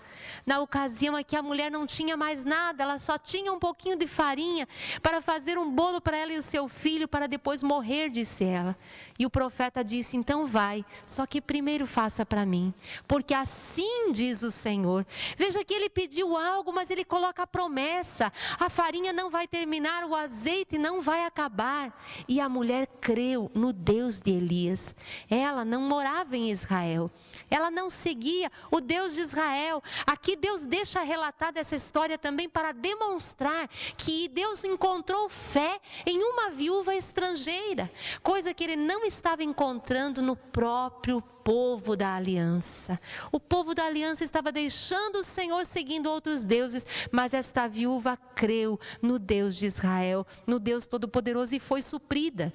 Na ocasião em que a mulher não tinha mais nada, ela só tinha um pouquinho de farinha para fazer um bolo para ela e o seu filho, para depois morrer, disse ela. E o profeta disse: então vai, só que primeiro faça para mim, porque assim diz o Senhor. Veja que ele pediu algo, mas ele coloca a promessa: a farinha não vai terminar, o azeite não vai acabar. E a mulher creu no Deus de Elias. Ela não morava em Israel, ela não seguia o Deus de Israel. Aqui Deus deixa relatada essa história também para demonstrar que Deus encontrou fé em uma viúva estrangeira, coisa que ele não estava encontrando no próprio povo da aliança. O povo da aliança estava deixando o Senhor, seguindo outros deuses, mas esta viúva creu no Deus de Israel, no Deus Todo-Poderoso, e foi suprida.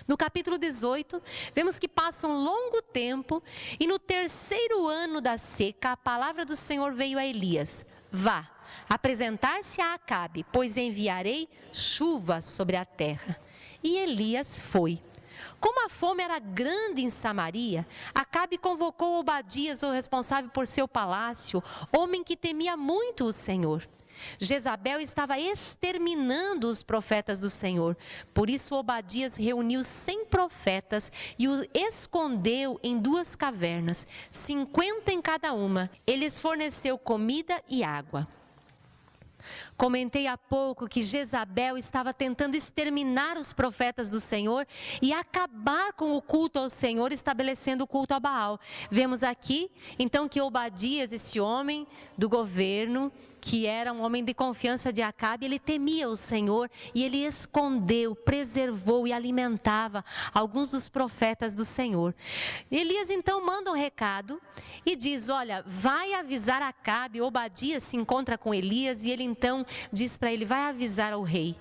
No capítulo 18, vemos que passa um longo tempo e no terceiro ano da seca, a palavra do Senhor veio a Elias: vá, apresentar-se a Acabe, pois enviarei chuva sobre a terra. E Elias foi. Como a fome era grande em Samaria, Acabe convocou Obadias, o responsável por seu palácio, homem que temia muito o Senhor. Jezabel estava exterminando os profetas do Senhor. Por isso Obadias reuniu 100 profetas e os escondeu em 2 cavernas, 50 em cada uma. Ele lhes forneceu comida e água. Comentei há pouco que Jezabel estava tentando exterminar os profetas do Senhor e acabar com o culto ao Senhor, estabelecendo o culto a Baal. Vemos aqui, então, que Obadias, esse homem do governo, que era um homem de confiança de Acabe, ele temia o Senhor e ele escondeu, preservou e alimentava alguns dos profetas do Senhor. Elias então manda um recado e diz: olha, vai avisar Acabe. Obadias se encontra com Elias e ele então diz para ele: vai avisar ao rei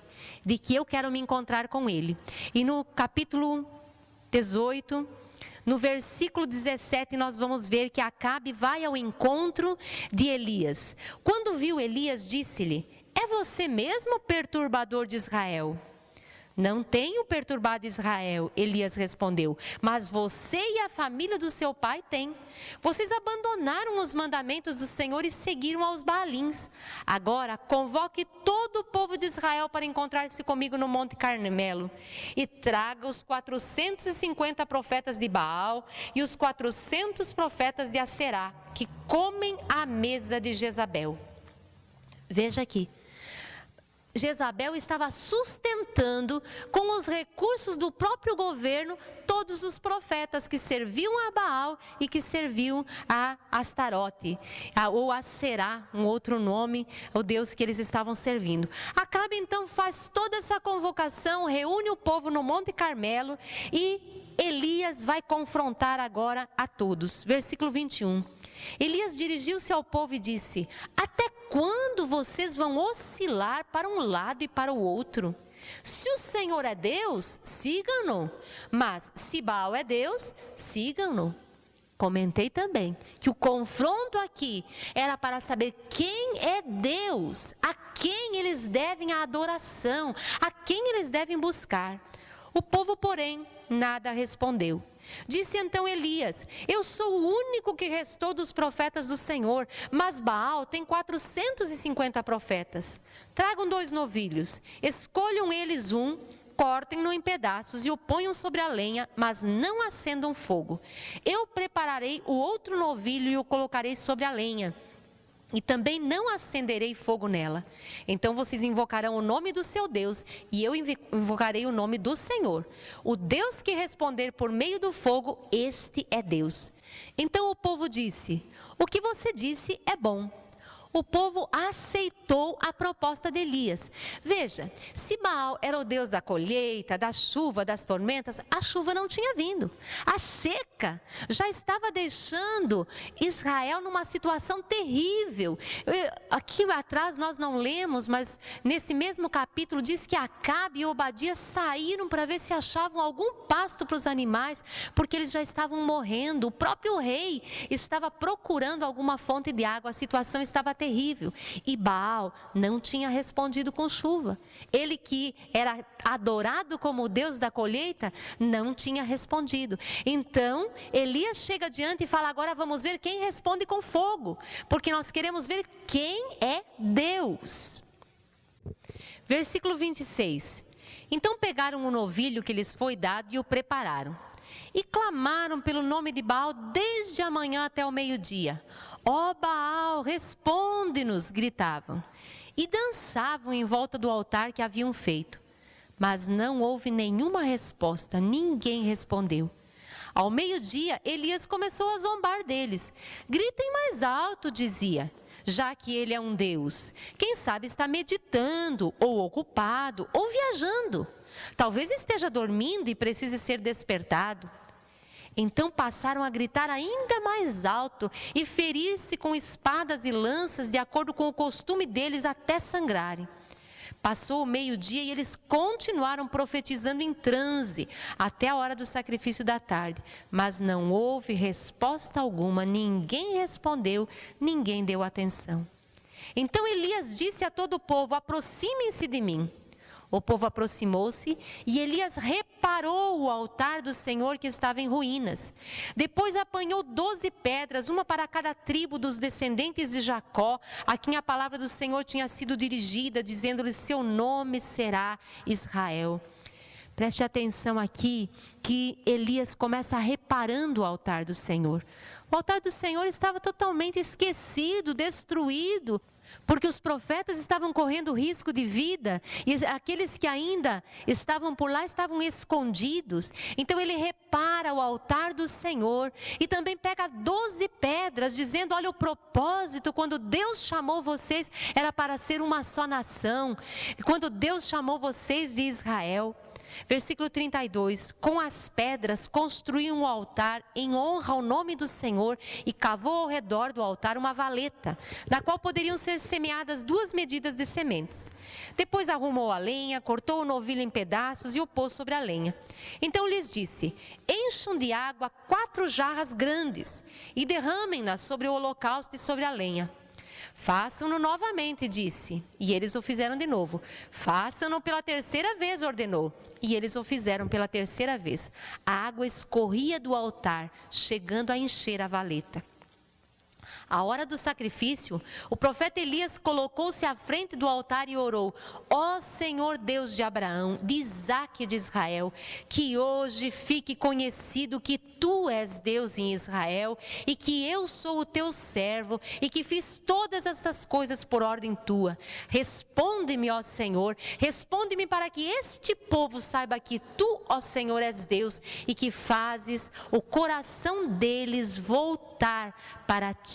de que eu quero me encontrar com ele. E no capítulo 18, no versículo 17, nós vamos ver que Acabe vai ao encontro de Elias. Quando viu Elias, disse-lhe: é você mesmo, perturbador de Israel? Não tenho perturbado Israel, Elias respondeu, mas você e a família do seu pai têm. Vocês abandonaram os mandamentos do Senhor e seguiram aos Baalins. Agora convoque todo o povo de Israel para encontrar-se comigo no Monte Carmelo e traga os 450 profetas de Baal e os 400 profetas de Aserá, que comem à mesa de Jezabel. Veja aqui. Jezabel estava sustentando com os recursos do próprio governo todos os profetas que serviam a Baal e que serviam a Astarote, ou a Será, um outro nome, o Deus que eles estavam servindo. Acabe então faz toda essa convocação, reúne o povo no Monte Carmelo e Elias vai confrontar agora a todos. Versículo 21. Elias dirigiu-se ao povo e disse: até quando vocês vão oscilar para um lado e para o outro? Se o Senhor é Deus, sigam-no, mas se Baal é Deus, sigam-no. Comentei também que o confronto aqui era para saber quem é Deus, a quem eles devem a adoração, a quem eles devem buscar. O povo, porém, nada respondeu. Disse então Elias: eu sou o único que restou dos profetas do Senhor, mas Baal tem 450 profetas. Tragam 2 novilhos, escolham eles um, cortem-no em pedaços e o ponham sobre a lenha, mas não acendam fogo. Eu prepararei o outro novilho e o colocarei sobre a lenha, e também não acenderei fogo nela. Então vocês invocarão o nome do seu Deus, e eu invocarei o nome do Senhor. O Deus que responder por meio do fogo, este é Deus. Então o povo disse: o que você disse é bom. O povo aceitou a proposta de Elias. Veja, se Baal era o Deus da colheita, da chuva, das tormentas, a chuva não tinha vindo. A seca já estava deixando Israel numa situação terrível. Aqui atrás nós não lemos, mas nesse mesmo capítulo diz que Acabe e Obadias saíram para ver se achavam algum pasto para os animais, porque eles já estavam morrendo. O próprio rei estava procurando alguma fonte de água, a situação estava terrível. E Baal não tinha respondido com chuva. Ele que era adorado como o Deus da colheita, não tinha respondido. Então, Elias chega adiante e fala: agora vamos ver quem responde com fogo, porque nós queremos ver quem é Deus. Versículo 26. Então pegaram o novilho que lhes foi dado e o prepararam. E clamaram pelo nome de Baal desde a manhã até o meio-dia. Ó Baal, responde-nos, gritavam. E dançavam em volta do altar que haviam feito. Mas não houve nenhuma resposta, ninguém respondeu. Ao meio-dia, Elias começou a zombar deles. Gritem mais alto, dizia, já que ele é um Deus. Quem sabe está meditando, ou ocupado, ou viajando. Talvez esteja dormindo e precise ser despertado. Então passaram a gritar ainda mais alto e ferir-se com espadas e lanças de acordo com o costume deles até sangrarem. Passou o meio-dia e eles continuaram profetizando em transe até a hora do sacrifício da tarde. Mas não houve resposta alguma, ninguém respondeu, ninguém deu atenção. Então Elias disse a todo o povo: aproximem-se de mim. O povo aproximou-se e Elias reparou o altar do Senhor que estava em ruínas. Depois apanhou 12 pedras, uma para cada tribo dos descendentes de Jacó, a quem a palavra do Senhor tinha sido dirigida, dizendo-lhe: seu nome será Israel. Preste atenção aqui que Elias começa reparando o altar do Senhor. O altar do Senhor estava totalmente esquecido, destruído, porque os profetas estavam correndo risco de vida e aqueles que ainda estavam por lá estavam escondidos. Então ele repara o altar do Senhor e também pega 12 pedras, dizendo: olha, o propósito, quando Deus chamou vocês, era para ser uma só nação. Quando Deus chamou vocês de Israel. Versículo 32, com as pedras construiu um altar em honra ao nome do Senhor e cavou ao redor do altar uma valeta, na qual poderiam ser semeadas 2 medidas de sementes. Depois arrumou a lenha, cortou o novilho em pedaços e o pôs sobre a lenha. Então lhes disse: encham de água 4 jarras grandes e derramem-nas sobre o holocausto e sobre a lenha. Façam-no novamente, disse, e eles o fizeram de novo. Façam-no pela 3ª vez, ordenou, e eles o fizeram pela 3ª vez. A água escorria do altar, chegando a encher a valeta. À hora do sacrifício, o profeta Elias colocou-se à frente do altar e orou: ó Senhor Deus de Abraão, de Isaque e de Israel, que hoje fique conhecido que tu és Deus em Israel e que eu sou o teu servo e que fiz todas essas coisas por ordem tua. Responde-me, ó Senhor, responde-me para que este povo saiba que tu, ó Senhor, és Deus e que fazes o coração deles voltar para ti.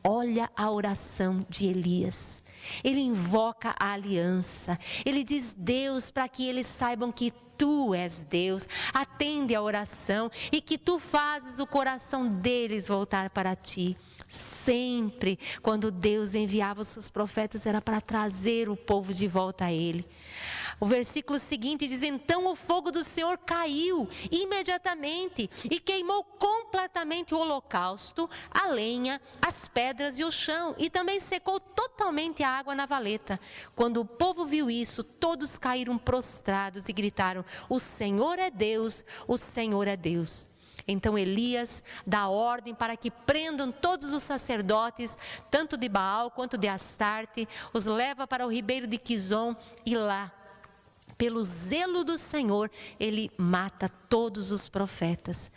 Olha a oração de Elias. Ele invoca a aliança. Ele diz: Deus, para que eles saibam que tu és Deus. Atende a oração e que tu fazes o coração deles voltar para ti. Sempre, quando Deus enviava os seus profetas, era para trazer o povo de volta a Ele. O versículo seguinte diz: então o fogo do Senhor caiu imediatamente e queimou completamente o holocausto, a lenha, as pedras e o chão, e também secou totalmente a água na valeta. Quando o povo viu isso, todos caíram prostrados e gritaram: o Senhor é Deus, o Senhor é Deus. Então Elias dá ordem para que prendam todos os sacerdotes, tanto de Baal quanto de Astarte, os leva para o ribeiro de Quizon e lá, pelo zelo do Senhor, ele mata todos os profetas.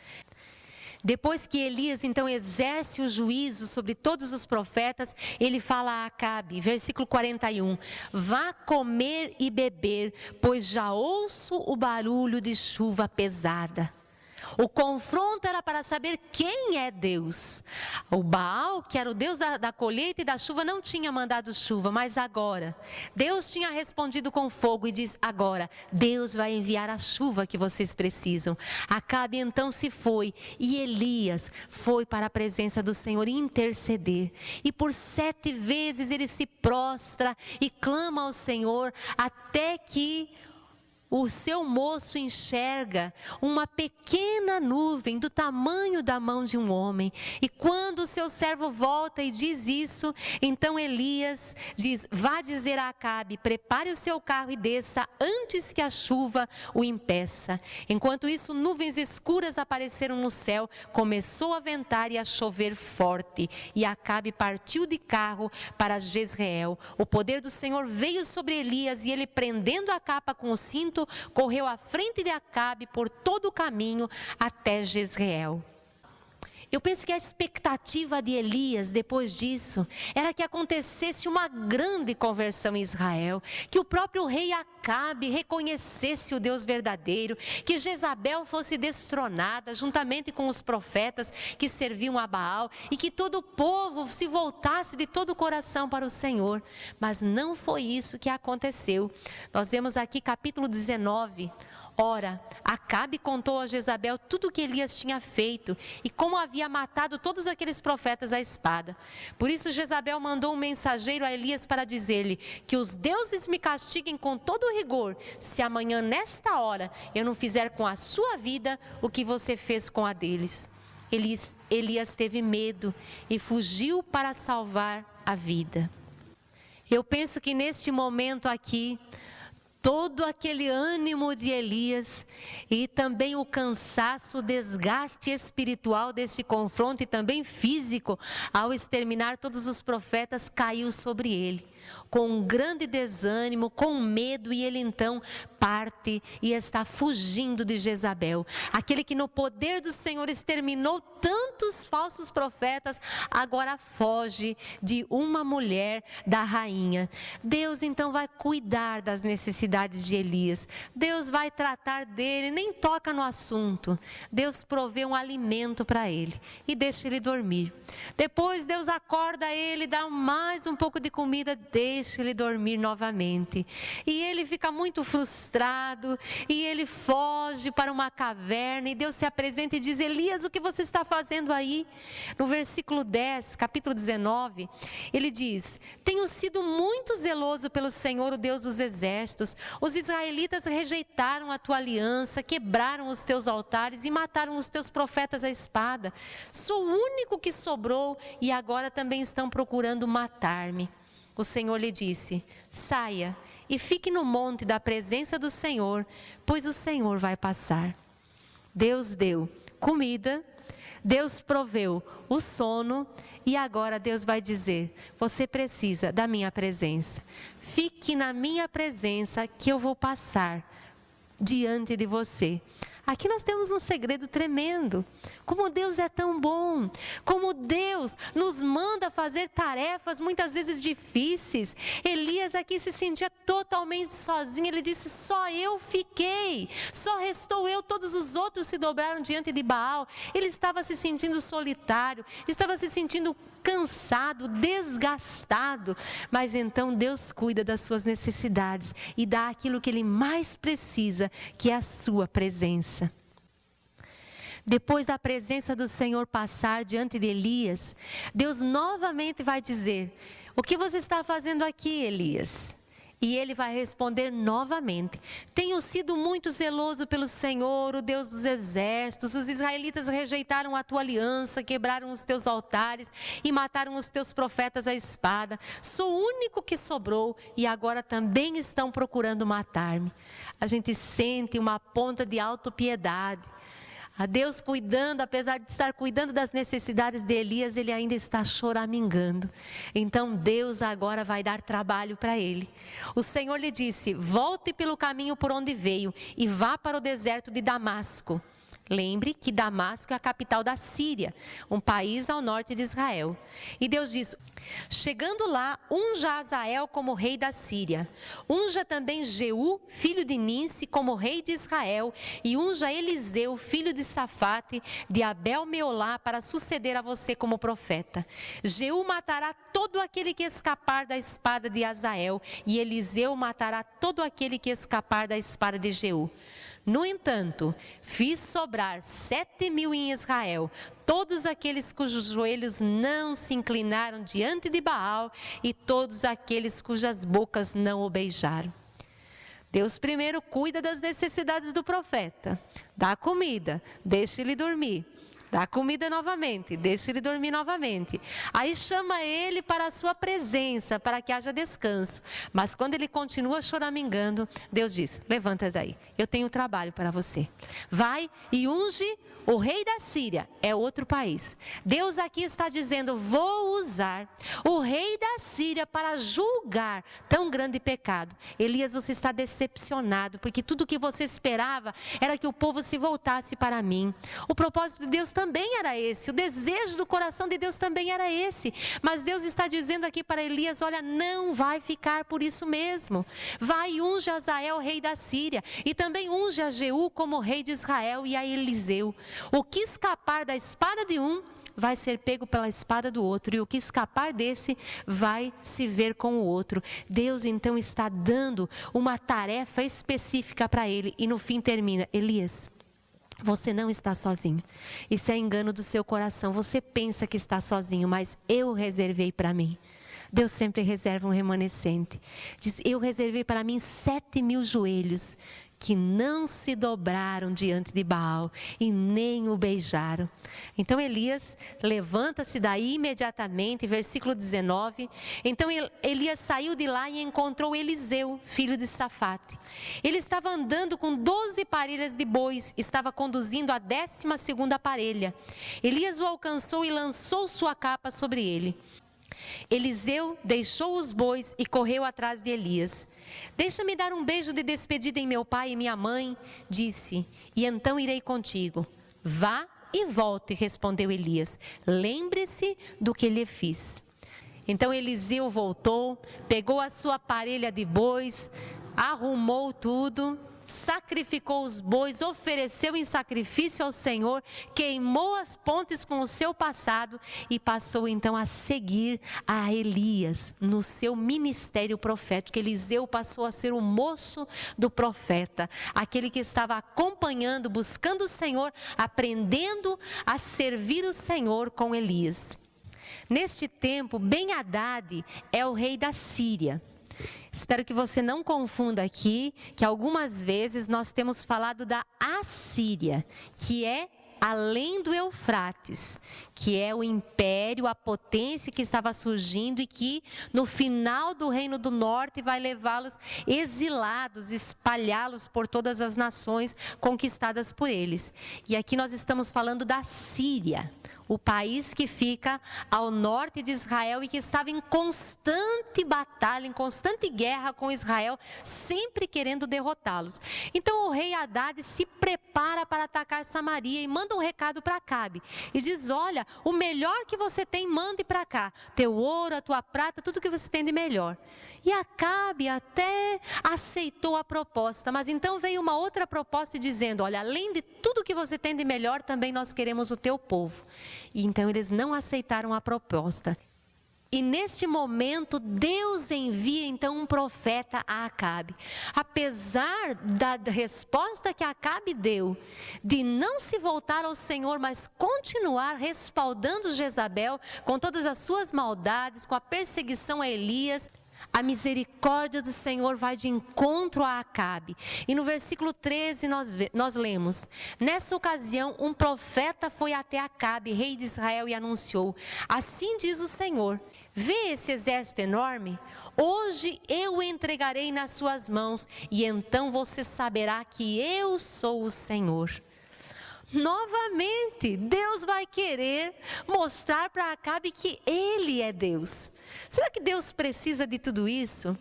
Depois que Elias então exerce o juízo sobre todos os profetas, ele fala a Acabe, versículo 41, vá comer e beber, pois já ouço o barulho de chuva pesada. O confronto era para saber quem é Deus. O Baal, que era o Deus da colheita e da chuva, não tinha mandado chuva, mas agora Deus tinha respondido com fogo e diz: agora Deus vai enviar a chuva que vocês precisam. Acabe então se foi e Elias foi para a presença do Senhor interceder. E por 7 vezes ele se prostra e clama ao Senhor, até que o seu moço enxerga uma pequena nuvem do tamanho da mão de um homem. E quando o seu servo volta e diz isso, então Elias diz: vá dizer a Acabe, prepare o seu carro e desça antes que a chuva o impeça. Enquanto isso, nuvens escuras apareceram no céu, começou a ventar e a chover forte. E Acabe partiu de carro para Jezreel. O poder do Senhor veio sobre Elias e ele, prendendo a capa com o cinto, correu à frente de Acabe por todo o caminho até Jezreel. Eu penso que a expectativa de Elias depois disso era que acontecesse uma grande conversão em Israel, que o próprio rei Acabe reconhecesse o Deus verdadeiro, que Jezabel fosse destronada juntamente com os profetas que serviam a Baal e que todo o povo se voltasse de todo o coração para o Senhor. Mas não foi isso que aconteceu. Nós vemos aqui capítulo 19. Ora, Acabe contou a Jezabel tudo o que Elias tinha feito e como havia matado todos aqueles profetas à espada. Por isso Jezabel mandou um mensageiro a Elias para dizer-lhe: que os deuses me castiguem com todo rigor, se amanhã nesta hora eu não fizer com a sua vida o que você fez com a deles. Elias teve medo e fugiu para salvar a vida. Eu penso que neste momento aqui, todo aquele ânimo de Elias e também o cansaço, o desgaste espiritual desse confronto e também físico, ao exterminar todos os profetas, caiu sobre ele, com um grande desânimo, com medo, e ele então parte e está fugindo de Jezabel. Aquele que no poder do Senhor exterminou tantos falsos profetas, agora foge de uma mulher da rainha. Deus então vai cuidar das necessidades de Elias. Deus vai tratar dele, nem toca no assunto. Deus provê um alimento para ele e deixa ele dormir. Depois Deus acorda ele, dá mais um pouco de comida, deixa ele dormir novamente. E ele fica muito frustrado e ele foge para uma caverna e Deus se apresenta e diz: Elias, o que você está fazendo aí? No versículo 10, capítulo 19, ele diz: tenho sido muito zeloso pelo Senhor, o Deus dos exércitos. Os israelitas rejeitaram a tua aliança, quebraram os teus altares e mataram os teus profetas à espada. Sou o único que sobrou e agora também estão procurando matar-me. O Senhor lhe disse: saia e fique no monte da presença do Senhor, pois o Senhor vai passar. Deus deu comida, Deus proveu o sono e agora Deus vai dizer: você precisa da minha presença. Fique na minha presença que eu vou passar diante de você. Aqui nós temos um segredo tremendo. Como Deus é tão bom, como Deus nos manda fazer tarefas muitas vezes difíceis. Elias aqui se sentia totalmente sozinho. Ele disse: só eu fiquei, só restou eu, todos os outros se dobraram diante de Baal. Ele estava se sentindo solitário, estava se sentindo cansado, desgastado, mas então Deus cuida das suas necessidades e dá aquilo que ele mais precisa, que é a sua presença. Depois da presença do Senhor passar diante de Elias, Deus novamente vai dizer: o que você está fazendo aqui, Elias? E ele vai responder novamente: tenho sido muito zeloso pelo Senhor, o Deus dos exércitos. Os israelitas rejeitaram a tua aliança, quebraram os teus altares e mataram os teus profetas à espada. Sou o único que sobrou e agora também estão procurando matar-me. A gente sente uma ponta de autopiedade. A Deus cuidando, apesar de estar cuidando das necessidades de Elias, ele ainda está choramingando. Então Deus agora vai dar trabalho para ele. O Senhor lhe disse: volte pelo caminho por onde veio e vá para o deserto de Damasco. Lembre que Damasco é a capital da Síria, um país ao norte de Israel. E Deus diz: chegando lá, unja Azael como rei da Síria. Unja também Jeú, filho de Ninsi, como rei de Israel. E unja Eliseu, filho de Safate, de Abel-Meolá, para suceder a você como profeta. Jeú matará todo aquele que escapar da espada de Azael. E Eliseu matará todo aquele que escapar da espada de Jeú. No entanto, fiz sobrar 7.000 em Israel, todos aqueles cujos joelhos não se inclinaram diante de Baal e todos aqueles cujas bocas não o beijaram. Deus primeiro cuida das necessidades do profeta, dá comida, deixa ele dormir. Dá comida novamente, deixa ele dormir novamente. Aí chama ele para a sua presença, para que haja descanso. Mas quando ele continua choramingando, Deus diz: levanta daí, eu tenho trabalho para você. Vai e unge o rei da Síria, é outro país. Deus aqui está dizendo: vou usar o rei da Síria para julgar tão grande pecado. Elias, você está decepcionado, porque tudo que você esperava era que o povo se voltasse para mim. O propósito de Deus também era esse, o desejo do coração de Deus também era esse. Mas Deus está dizendo aqui para Elias: olha, não vai ficar por isso mesmo. Vai e unge a Azael, rei da Síria, e também unge a Jeú como rei de Israel e a Eliseu. O que escapar da espada de um vai ser pego pela espada do outro, e o que escapar desse vai se ver com o outro. Deus então está dando uma tarefa específica para ele, e no fim termina: Elias, você não está sozinho. Isso é engano do seu coração. Você pensa que está sozinho, mas eu reservei para mim. Deus sempre reserva um remanescente. Diz, eu reservei para mim 7.000 joelhos que não se dobraram diante de Baal e nem o beijaram. Então Elias levanta-se daí imediatamente, versículo 19. Então Elias saiu de lá e encontrou Eliseu, filho de Safate. Ele estava andando com 12 parelhas de bois, estava conduzindo a 12ª parelha. Elias o alcançou e lançou sua capa sobre ele. Eliseu deixou os bois e correu atrás de Elias. Deixa-me dar um beijo de despedida em meu pai e minha mãe, disse, e então irei contigo. Vá e volte, respondeu Elias. Lembre-se do que lhe fiz. Então Eliseu voltou, pegou a sua parelha de bois, arrumou tudo, sacrificou os bois, ofereceu em sacrifício ao Senhor, queimou as pontes com o seu passado e passou então a seguir a Elias no seu ministério profético. Eliseu passou a ser o moço do profeta, aquele que estava acompanhando, buscando o Senhor, aprendendo a servir o Senhor com Elias. Neste tempo, Ben-Hadad é o rei da Síria. Espero que você não confunda aqui, que algumas vezes nós temos falado da Assíria, que é além do Eufrates, que é o império, a potência que estava surgindo e que no final do Reino do Norte vai levá-los exilados, espalhá-los por todas as nações conquistadas por eles. E aqui nós estamos falando da Síria, o país que fica ao norte de Israel e que estava em constante batalha, em constante guerra com Israel, sempre querendo derrotá-los. Então o rei Hadad se prepara para atacar Samaria e manda um recado para Acabe. E diz, olha, o melhor que você tem, mande para cá. Teu ouro, a tua prata, tudo que você tem de melhor. E Acabe até aceitou a proposta, mas então veio uma outra proposta dizendo, olha, além de tudo que você tem de melhor, também nós queremos o teu povo. E então eles não aceitaram a proposta. E neste momento, Deus envia então um profeta a Acabe. Apesar da resposta que Acabe deu, de não se voltar ao Senhor, mas continuar respaldando Jezabel, com todas as suas maldades, com a perseguição a Elias, a misericórdia do Senhor vai de encontro a Acabe. E no versículo 13 nós lemos, nessa ocasião um profeta foi até Acabe, rei de Israel, e anunciou, assim diz o Senhor, vê esse exército enorme? Hoje eu o entregarei nas suas mãos, e então você saberá que eu sou o Senhor. Novamente, Deus vai querer mostrar para Acabe que Ele é Deus. Será que Deus precisa de tudo isso?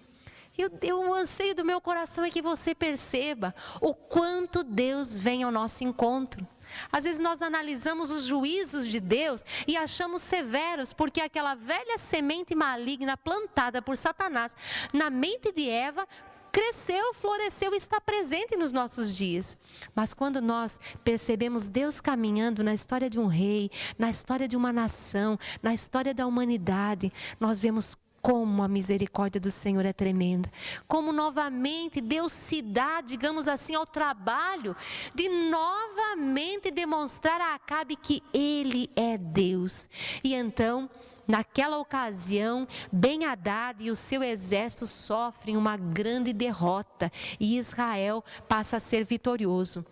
O anseio do meu coração é que você perceba o quanto Deus vem ao nosso encontro. Às vezes nós analisamos os juízos de Deus e achamos severos, porque aquela velha semente maligna plantada por Satanás na mente de Eva cresceu, floresceu e está presente nos nossos dias. Mas quando nós percebemos Deus caminhando na história de um rei, na história de uma nação, na história da humanidade, nós vemos como a misericórdia do Senhor é tremenda. Como novamente Deus se dá, digamos assim, ao trabalho de novamente demonstrar a Acabe que Ele é Deus. E então, naquela ocasião, Ben-Hadad e o seu exército sofrem uma grande derrota e Israel passa a ser vitorioso.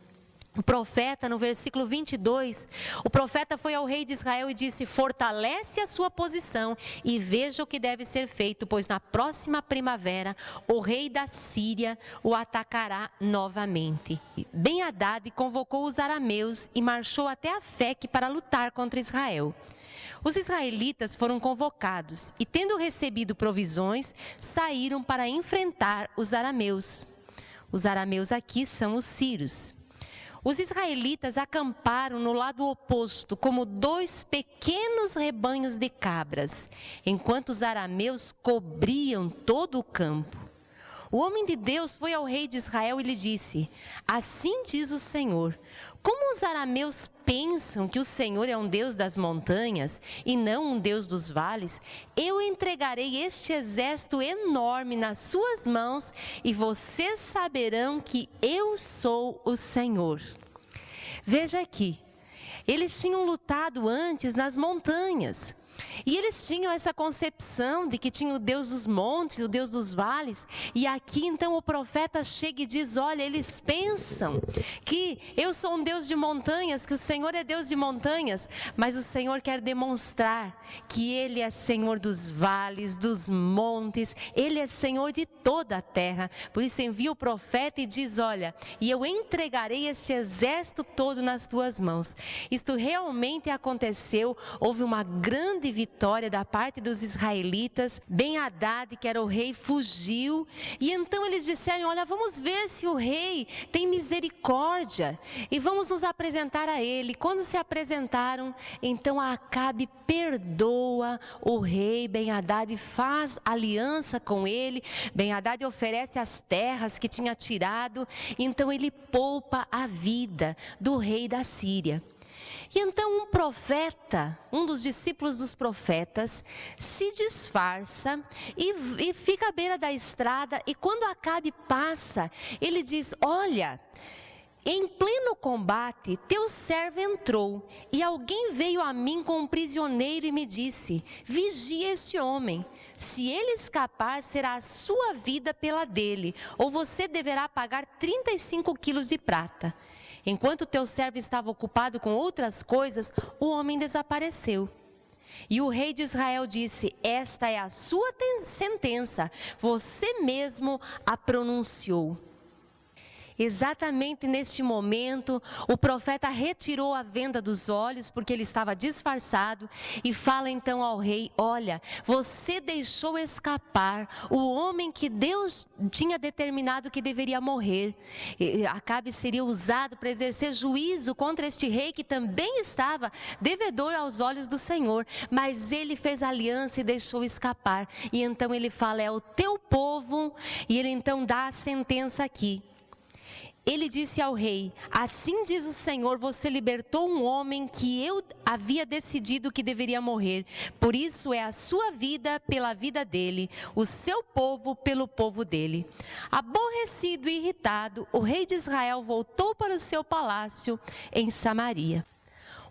O profeta, no versículo 22, o profeta foi ao rei de Israel e disse, fortalece a sua posição e veja o que deve ser feito, pois na próxima primavera o rei da Síria o atacará novamente. Ben-Hadad convocou os arameus e marchou até Afeque para lutar contra Israel. Os israelitas foram convocados e, tendo recebido provisões, saíram para enfrentar os arameus. Os arameus aqui são os sírios. Os israelitas acamparam no lado oposto, como 2 pequenos rebanhos de cabras, enquanto os arameus cobriam todo o campo. O homem de Deus foi ao rei de Israel e lhe disse, assim diz o Senhor, como os arameus pensam que o Senhor é um Deus das montanhas e não um Deus dos vales, eu entregarei este exército enorme nas suas mãos e vocês saberão que eu sou o Senhor. Veja aqui, eles tinham lutado antes nas montanhas. E eles tinham essa concepção de que tinha o Deus dos montes, o Deus dos vales. E aqui então o profeta chega e diz, olha, eles pensam que eu sou um Deus de montanhas, que o Senhor é Deus de montanhas. Mas o Senhor quer demonstrar que Ele é Senhor dos vales, dos montes. Ele é Senhor de toda a terra. Por isso envia o profeta e diz, olha, e eu entregarei este exército todo nas tuas mãos. Isto realmente aconteceu, houve uma grande vitória da parte dos israelitas. Ben-Hadad, que era o rei, fugiu. E então eles disseram, olha, vamos ver se o rei tem misericórdia e vamos nos apresentar a ele. Quando se apresentaram, então Acabe perdoa o rei Ben-Hadad e faz aliança com ele. Ben-Hadad oferece as terras que tinha tirado, então ele poupa a vida do rei da Síria. E então um profeta, um dos discípulos dos profetas, se disfarça e fica à beira da estrada. E quando Acabe passa, ele diz, olha, em pleno combate, teu servo entrou, e alguém veio a mim com um prisioneiro e me disse, vigia este homem, se ele escapar, será a sua vida pela dele, ou você deverá pagar 35 quilos de prata. Enquanto teu servo estava ocupado com outras coisas, o homem desapareceu. E o rei de Israel disse, esta é a sua sentença, você mesmo a pronunciou. Exatamente neste momento, o profeta retirou a venda dos olhos, porque ele estava disfarçado, e fala então ao rei, olha, você deixou escapar o homem que Deus tinha determinado que deveria morrer. Acabe seria usado para exercer juízo contra este rei que também estava devedor aos olhos do Senhor, mas ele fez aliança e deixou escapar. E então ele fala, é o teu povo, e ele então dá a sentença aqui. Ele disse ao rei, assim diz o Senhor, você libertou um homem que eu havia decidido que deveria morrer. Por isso é a sua vida pela vida dele, o seu povo pelo povo dele. Aborrecido e irritado, o rei de Israel voltou para o seu palácio em Samaria.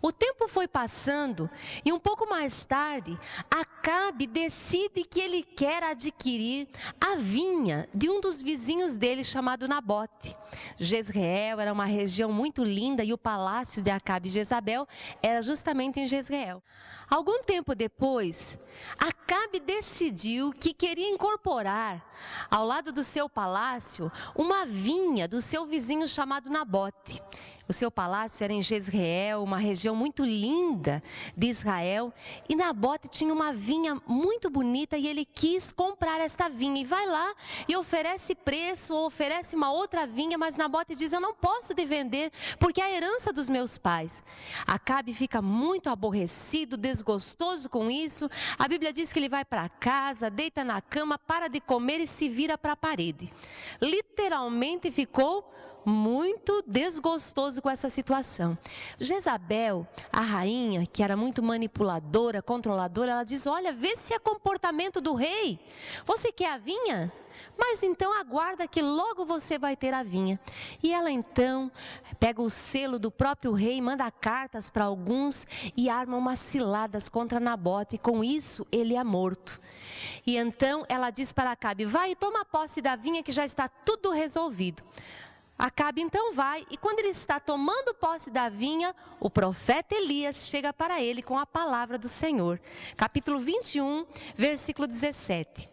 O tempo foi passando e um pouco mais tarde, Acabe decide que ele quer adquirir a vinha de um dos vizinhos dele chamado Nabote. Jezreel era uma região muito linda e o palácio de Acabe e Jezabel era justamente em Jezreel. Algum tempo depois, Acabe decidiu que queria incorporar ao lado do seu palácio uma vinha do seu vizinho chamado Nabote. O seu palácio era em Jezreel, uma região muito linda de Israel. E Nabote tinha uma vinha muito bonita e ele quis comprar esta vinha. E vai lá e oferece preço ou oferece uma outra vinha, mas Nabote diz, eu não posso te vender porque é a herança dos meus pais. Acabe fica muito aborrecido, desgostoso com isso. A Bíblia diz que ele vai para casa, deita na cama, para de comer e se vira para a parede. Literalmente ficou muito desgostoso com essa situação. Jezabel, a rainha, que era muito manipuladora, controladora, ela diz, olha, vê se é comportamento do rei. Você quer a vinha? Mas então aguarda que logo você vai ter a vinha. E ela então pega o selo do próprio rei, manda cartas para alguns e arma umas ciladas contra Nabote. E com isso ele é morto. E então ela diz para Acabe, vai e toma posse da vinha que já está tudo resolvido. Acabe então vai, e quando ele está tomando posse da vinha, o profeta Elias chega para ele com a palavra do Senhor. Capítulo 21, versículo 17.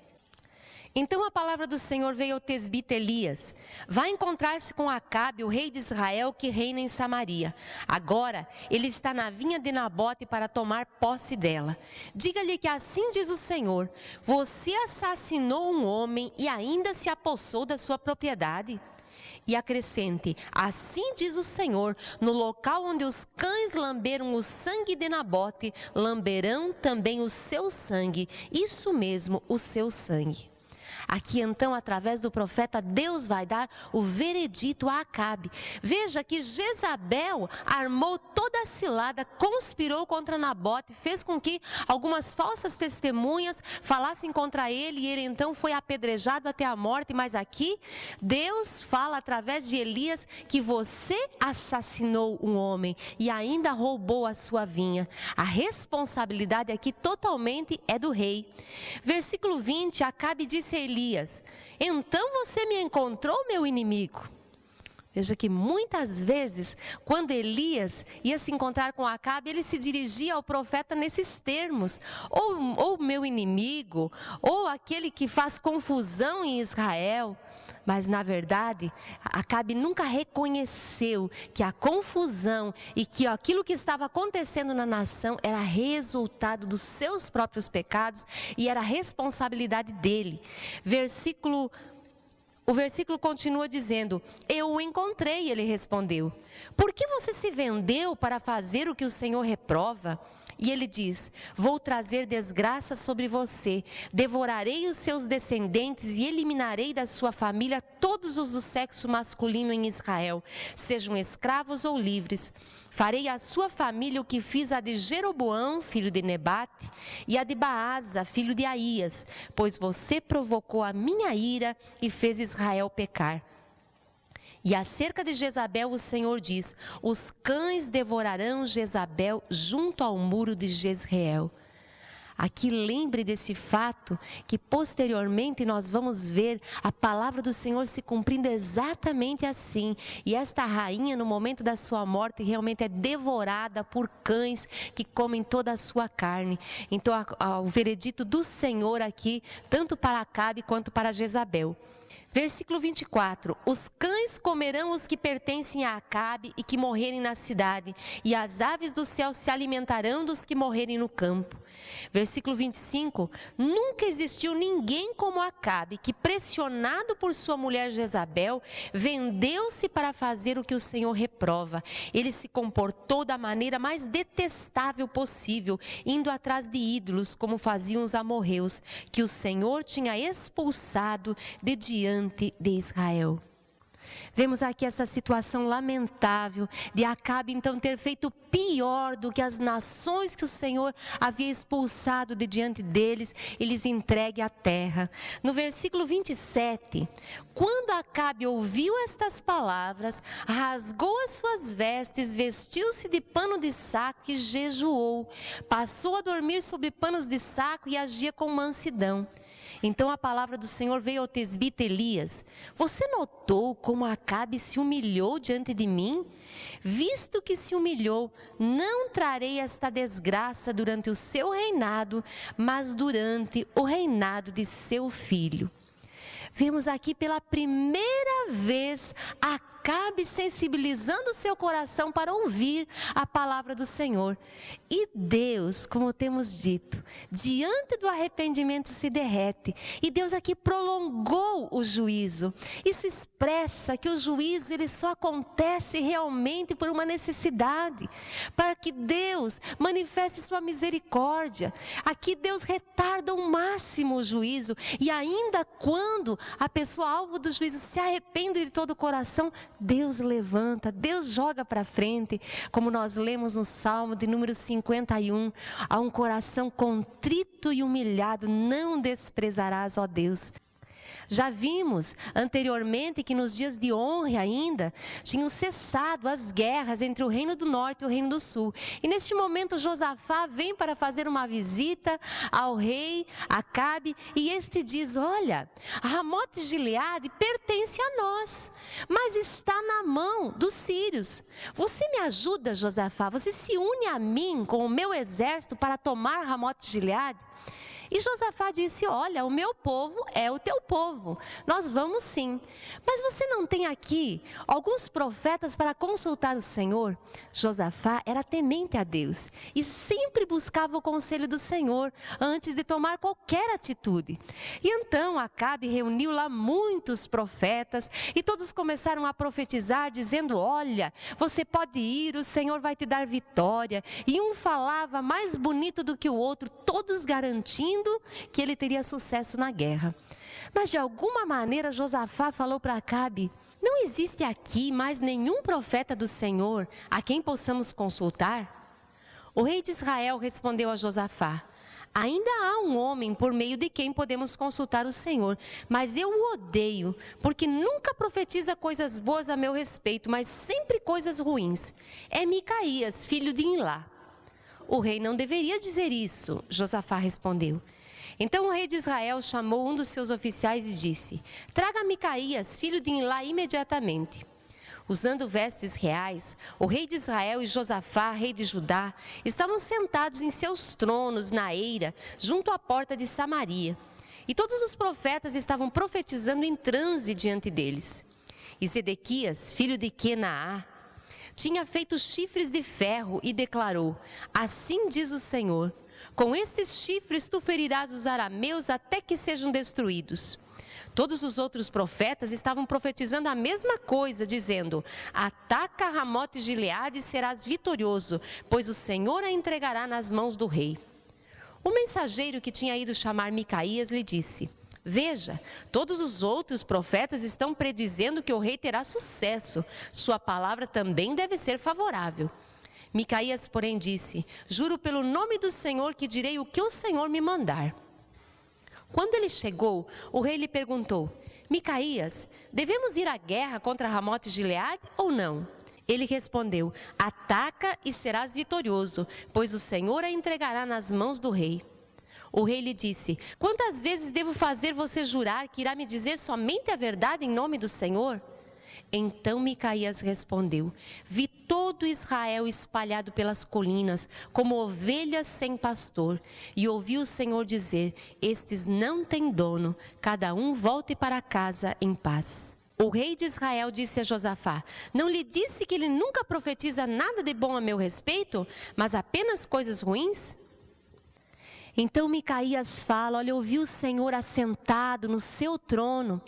Então a palavra do Senhor veio ao tesbita Elias. Vai encontrar-se com Acabe, o rei de Israel, que reina em Samaria. Agora ele está na vinha de Nabote para tomar posse dela. Diga-lhe que assim diz o Senhor, você assassinou um homem e ainda se apossou da sua propriedade? E acrescente, assim diz o Senhor, no local onde os cães lamberam o sangue de Nabote, lamberão também o seu sangue, isso mesmo, o seu sangue. Aqui então, através do profeta, Deus vai dar o veredito a Acabe. Veja que Jezabel armou toda toda a cilada, conspirou contra Nabote, fez com que algumas falsas testemunhas falassem contra ele, e ele então foi apedrejado até a morte. Mas aqui, Deus fala através de Elias que você assassinou um homem e ainda roubou a sua vinha. A responsabilidade aqui totalmente é do rei. Versículo 20, Acabe disse a Elias: então você me encontrou, meu inimigo. Veja que muitas vezes, quando Elias ia se encontrar com Acabe, ele se dirigia ao profeta nesses termos: ou meu inimigo, ou aquele que faz confusão em Israel. Mas na verdade, Acabe nunca reconheceu que a confusão e que aquilo que estava acontecendo na nação era resultado dos seus próprios pecados e era responsabilidade dele. O versículo continua dizendo: eu o encontrei, ele respondeu. Por que você se vendeu para fazer o que o Senhor reprova? E ele diz: vou trazer desgraça sobre você, devorarei os seus descendentes e eliminarei da sua família todos os do sexo masculino em Israel, sejam escravos ou livres. Farei à sua família o que fiz a de Jeroboão, filho de Nebate, e a de Baasa, filho de Aías, pois você provocou a minha ira e fez Israel pecar. E acerca de Jezabel o Senhor diz: os cães devorarão Jezabel junto ao muro de Jezreel. Aqui lembre desse fato que posteriormente nós vamos ver a palavra do Senhor se cumprindo exatamente assim. E esta rainha, no momento da sua morte, realmente é devorada por cães que comem toda a sua carne. Então o veredito do Senhor aqui, tanto para Acabe quanto para Jezabel. Versículo 24, os cães comerão os que pertencem a Acabe e que morrerem na cidade, e as aves do céu se alimentarão dos que morrerem no campo. Versículo 25, nunca existiu ninguém como Acabe, que pressionado por sua mulher Jezabel, vendeu-se para fazer o que o Senhor reprova. Ele se comportou da maneira mais detestável possível, indo atrás de ídolos, como faziam os amorreus, que o Senhor tinha expulsado de diante de Israel. Vemos aqui essa situação lamentável de Acabe então ter feito pior do que as nações que o Senhor havia expulsado de diante deles e lhes entregue a terra. No versículo 27, quando Acabe ouviu estas palavras, rasgou as suas vestes, vestiu-se de pano de saco e jejuou. Passou a dormir sobre panos de saco e agia com mansidão. Então a palavra do Senhor veio ao tesbita Elias: você notou como Acabe se humilhou diante de mim? Visto que se humilhou, não trarei esta desgraça durante o seu reinado, mas durante o reinado de seu filho. Vemos aqui pela primeira vez Acabe sensibilizando o seu coração para ouvir a palavra do Senhor. E Deus, como temos dito, diante do arrependimento se derrete. E Deus aqui prolongou o juízo. Isso expressa que o juízo ele só acontece realmente por uma necessidade, para que Deus manifeste sua misericórdia. Aqui Deus retarda ao máximo o juízo, e ainda quando a pessoa alvo do juízo se arrepende de todo o coração, Deus levanta, Deus joga para frente, como nós lemos no Salmo de número 51, a um coração contrito e humilhado não desprezarás, ó Deus. Já vimos anteriormente que nos dias de honra ainda tinham cessado as guerras entre o reino do norte e o reino do sul. E neste momento Josafá vem para fazer uma visita ao rei Acabe e este diz: olha, Ramote Gileade pertence a nós, mas está na mão dos sírios. Você me ajuda, Josafá? Você se une a mim com o meu exército para tomar Ramote Gileade? E Josafá disse: olha, o meu povo é o teu povo, nós vamos sim. Mas você não tem aqui alguns profetas para consultar o Senhor? Josafá era temente a Deus e sempre buscava o conselho do Senhor antes de tomar qualquer atitude. E então Acabe reuniu lá muitos profetas e todos começaram a profetizar dizendo: olha, você pode ir, o Senhor vai te dar vitória. E um falava mais bonito do que o outro, todos garantindo que ele teria sucesso na guerra. Mas de alguma maneira Josafá falou para Acabe: Não existe aqui mais nenhum profeta do Senhor a quem possamos consultar? O rei de Israel respondeu a Josafá: ainda há um homem por meio de quem podemos consultar o Senhor, mas eu o odeio, porque nunca profetiza coisas boas a meu respeito, mas sempre coisas ruins. É Micaías, filho de Imlá. O rei não deveria dizer isso, Josafá respondeu. Então o rei de Israel chamou um dos seus oficiais e disse: traga Micaías, filho de Imlá, imediatamente. Usando vestes reais, o rei de Israel e Josafá, rei de Judá, estavam sentados em seus tronos na eira, junto à porta de Samaria. E todos os profetas estavam profetizando em transe diante deles. E Zedequias, filho de Quenaá, tinha feito chifres de ferro e declarou: assim diz o Senhor, com estes chifres tu ferirás os arameus até que sejam destruídos. Todos os outros profetas estavam profetizando a mesma coisa, dizendo: ataca Ramote Gileade e serás vitorioso, pois o Senhor a entregará nas mãos do rei. O mensageiro que tinha ido chamar Micaías lhe disse: veja, todos os outros profetas estão predizendo que o rei terá sucesso. Sua palavra também deve ser favorável. Micaías, porém, disse: juro pelo nome do Senhor que direi o que o Senhor me mandar. Quando ele chegou, o rei lhe perguntou: Micaías, devemos ir à guerra contra Ramote Gileade ou não? Ele respondeu: ataca e serás vitorioso, pois o Senhor a entregará nas mãos do rei. O rei lhe disse: quantas vezes devo fazer você jurar que irá me dizer somente a verdade em nome do Senhor? Então Micaías respondeu: vi todo Israel espalhado pelas colinas, como ovelhas sem pastor, e ouvi o Senhor dizer: estes não têm dono, cada um volte para casa em paz. O rei de Israel disse a Josafá: não lhe disse que ele nunca profetiza nada de bom a meu respeito, mas apenas coisas ruins? Então Micaías fala: olha, eu vi o Senhor assentado no seu trono,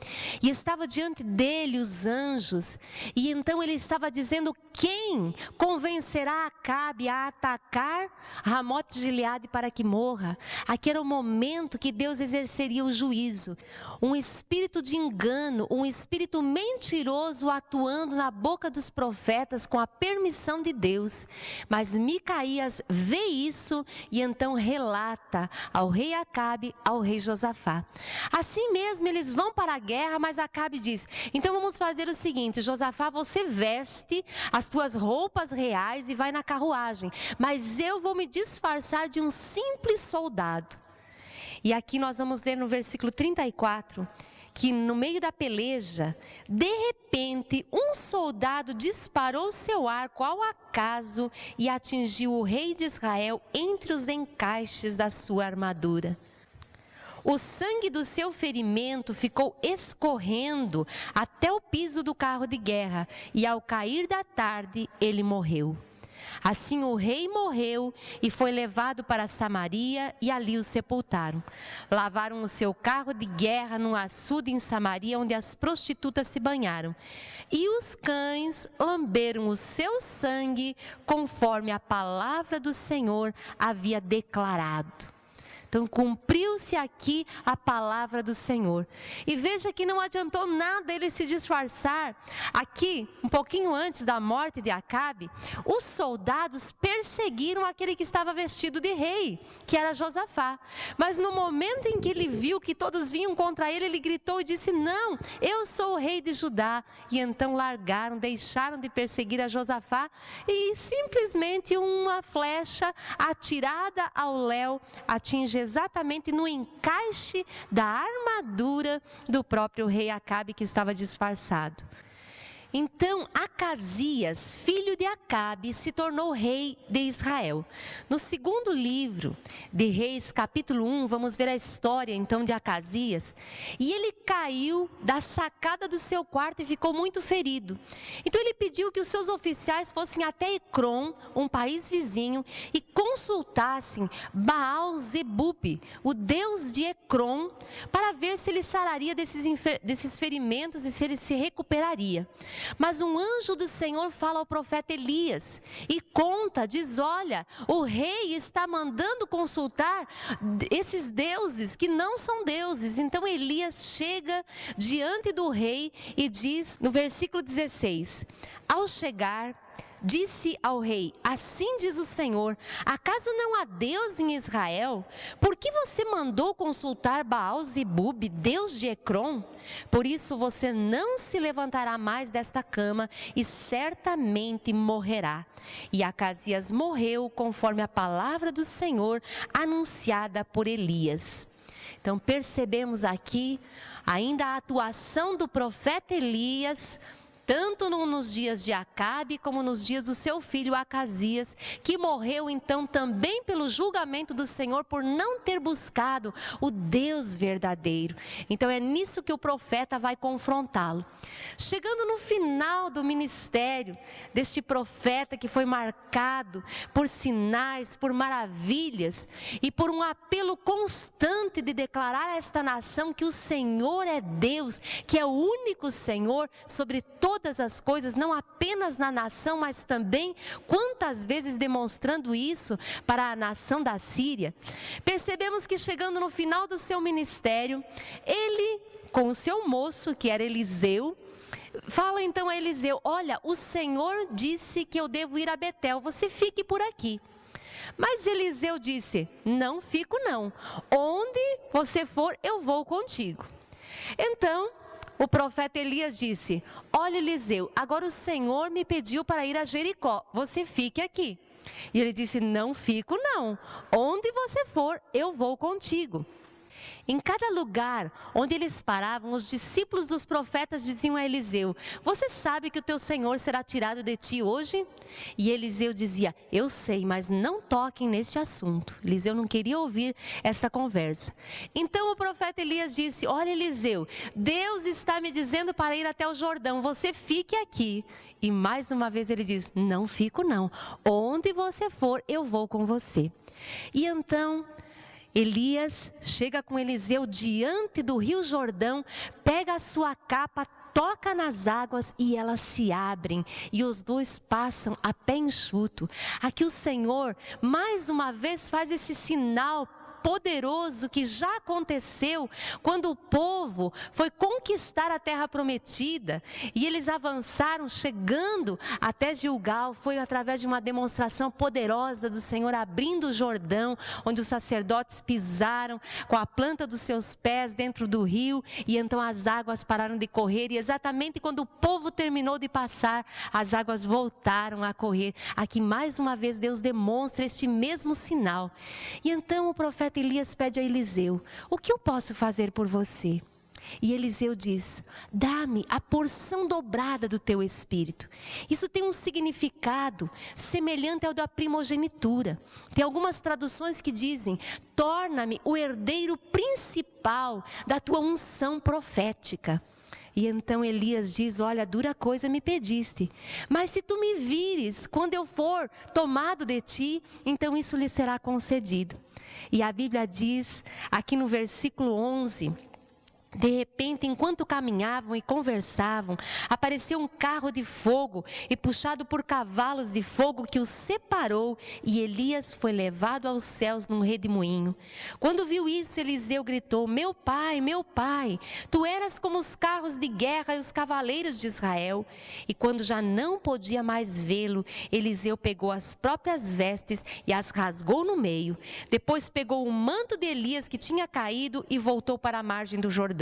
e estava diante dele os anjos, e então ele estava dizendo: quem convencerá Acabe a atacar Ramote Gileade para que morra? Aqui era o momento que Deus exerceria o juízo, um espírito de engano, um espírito mentiroso atuando na boca dos profetas com a permissão de Deus. Mas Micaías vê isso e então relata ao rei Acabe, ao rei Josafá. Assim mesmo eles vão para a guerra, mas Acabe diz: então vamos fazer o seguinte, Josafá, você veste as suas roupas reais e vai na carruagem, mas eu vou me disfarçar de um simples soldado. E aqui nós vamos ler no versículo 34, que no meio da peleja, de repente, um soldado disparou seu arco ao acaso e atingiu o rei de Israel entre os encaixes da sua armadura. O sangue do seu ferimento ficou escorrendo até o piso do carro de guerra, e ao cair da tarde ele morreu. Assim o rei morreu e foi levado para Samaria, e ali o sepultaram. Lavaram o seu carro de guerra num açude em Samaria, onde as prostitutas se banharam. E os cães lamberam o seu sangue, conforme a palavra do Senhor havia declarado. Então cumpriu-se aqui a palavra do Senhor. E veja que não adiantou nada ele se disfarçar. Aqui, um pouquinho antes da morte de Acabe, os soldados perseguiram aquele que estava vestido de rei, que era Josafá. Mas no momento em que ele viu que todos vinham contra ele, ele gritou e disse: não, eu sou o rei de Judá. E então largaram, deixaram de perseguir a Josafá, e simplesmente uma flecha atirada ao léu atinge exatamente no encaixe da armadura do próprio rei Acabe, que estava disfarçado. Então Acasias, filho de Acabe, se tornou rei de Israel. No segundo livro de Reis, capítulo 1, vamos ver a história então de Acasias. E ele caiu da sacada do seu quarto e ficou muito ferido. Então ele pediu que os seus oficiais fossem até Ecrom, um país vizinho, e consultassem Baal-zebub, o deus de Ecrom, para ver se ele sararia desses ferimentos e se ele se recuperaria. Mas um anjo do Senhor fala ao profeta Elias e diz: olha, o rei está mandando consultar esses deuses que não são deuses. Então Elias chega diante do rei e diz no versículo 16: ao chegar, disse ao rei: assim diz o Senhor, acaso não há Deus em Israel? Por que você mandou consultar Baal-zebub, deus de Ecrom? Por isso você não se levantará mais desta cama e certamente morrerá. E Acasias morreu conforme a palavra do Senhor anunciada por Elias. Então percebemos aqui ainda a atuação do profeta Elias, tanto nos dias de Acabe, como nos dias do seu filho Acasias, que morreu então também pelo julgamento do Senhor por não ter buscado o Deus verdadeiro. Então é nisso que o profeta vai confrontá-lo. Chegando no final do ministério deste profeta, que foi marcado por sinais, por maravilhas e por um apelo constante de declarar a esta nação que o Senhor é Deus, que é o único Senhor sobre todas as coisas, não apenas na nação, mas também quantas vezes demonstrando isso para a nação da Síria. Percebemos que chegando no final do seu ministério, ele com o seu moço, que era Eliseu, fala então a Eliseu: olha, o Senhor disse que eu devo ir a Betel, você fique por aqui. Mas Eliseu disse: não fico não, onde você for eu vou contigo. Então o profeta Elias disse: olha, Eliseu, agora o Senhor me pediu para ir a Jericó, você fique aqui. E ele disse: não fico não, onde você for eu vou contigo. Em cada lugar onde eles paravam, os discípulos dos profetas diziam a Eliseu: você sabe que o teu Senhor será tirado de ti hoje? E Eliseu dizia: eu sei, mas não toquem neste assunto. Eliseu não queria ouvir esta conversa. Então o profeta Elias disse: olha, Eliseu, Deus está me dizendo para ir até o Jordão, você fique aqui. E mais uma vez ele diz: não fico não, onde você for eu vou com você. E então Elias chega com Eliseu diante do rio Jordão, pega a sua capa, toca nas águas e elas se abrem e os dois passam a pé enxuto. Aqui o Senhor mais uma vez faz esse sinal poderoso que já aconteceu quando o povo foi conquistar a terra prometida e eles avançaram chegando até Gilgal. Foi através de uma demonstração poderosa do Senhor abrindo o Jordão, onde os sacerdotes pisaram com a planta dos seus pés dentro do rio e então as águas pararam de correr, e exatamente quando o povo terminou de passar, as águas voltaram a correr. Aqui mais uma vez Deus demonstra este mesmo sinal. E então o profeta Elias pede a Eliseu: o que eu posso fazer por você? E Eliseu diz: dá-me a porção dobrada do teu espírito. Isso tem um significado semelhante ao da primogenitura. Tem algumas traduções que dizem: torna-me o herdeiro principal da tua unção profética. E então Elias diz: olha, dura coisa me pediste, mas se tu me vires quando eu for tomado de ti, então isso lhe será concedido. E a Bíblia diz aqui no versículo 11: de repente, enquanto caminhavam e conversavam, apareceu um carro de fogo e puxado por cavalos de fogo que os separou, e Elias foi levado aos céus num redemoinho. Quando viu isso, Eliseu gritou: meu pai, tu eras como os carros de guerra e os cavaleiros de Israel. E quando já não podia mais vê-lo, Eliseu pegou as próprias vestes e as rasgou no meio. Depois pegou o manto de Elias que tinha caído e voltou para a margem do Jordão.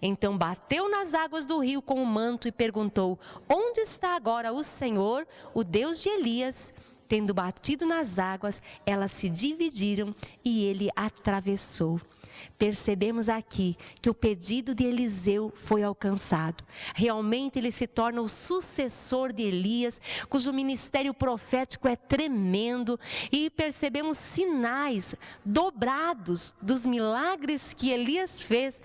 Então bateu nas águas do rio com o manto e perguntou: onde está agora o Senhor, o Deus de Elias? Tendo batido nas águas, elas se dividiram e ele atravessou. percebemos aqui que o pedido de Eliseu foi alcançado. Realmente ele se torna o sucessor de Elias, cujo ministério profético é tremendo, e percebemos sinais dobrados dos milagres que Elias fez.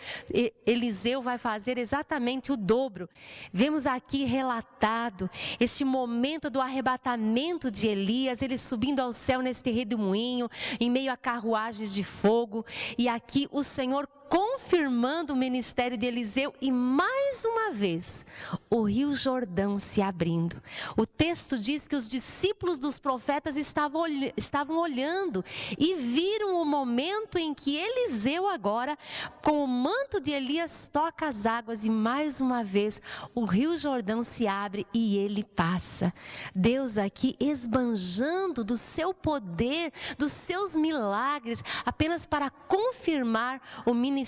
Eliseu vai fazer exatamente o dobro. Vemos aqui relatado este momento do arrebatamento de Elias, ele subindo ao céu neste redemoinho, em meio a carruagens de fogo, e aqui o Senhor confirmando o ministério de Eliseu e mais uma vez o Rio Jordão se abrindo. O texto diz que os discípulos dos profetas estavam olhando e viram o momento em que Eliseu agora, com o manto de Elias, toca as águas e mais uma vez o Rio Jordão se abre e ele passa. Deus aqui esbanjando do seu poder, dos seus milagres, apenas para confirmar o ministério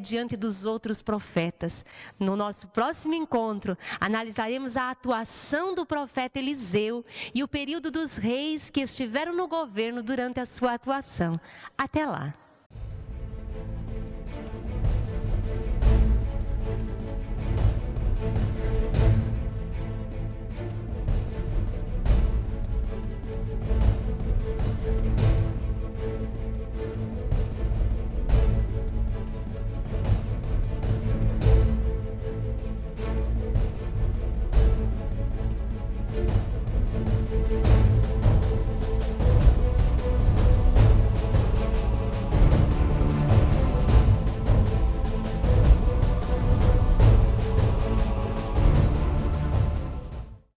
diante dos outros profetas. No nosso próximo encontro, analisaremos a atuação do profeta Eliseu e o período dos reis que estiveram no governo durante a sua atuação. Até lá!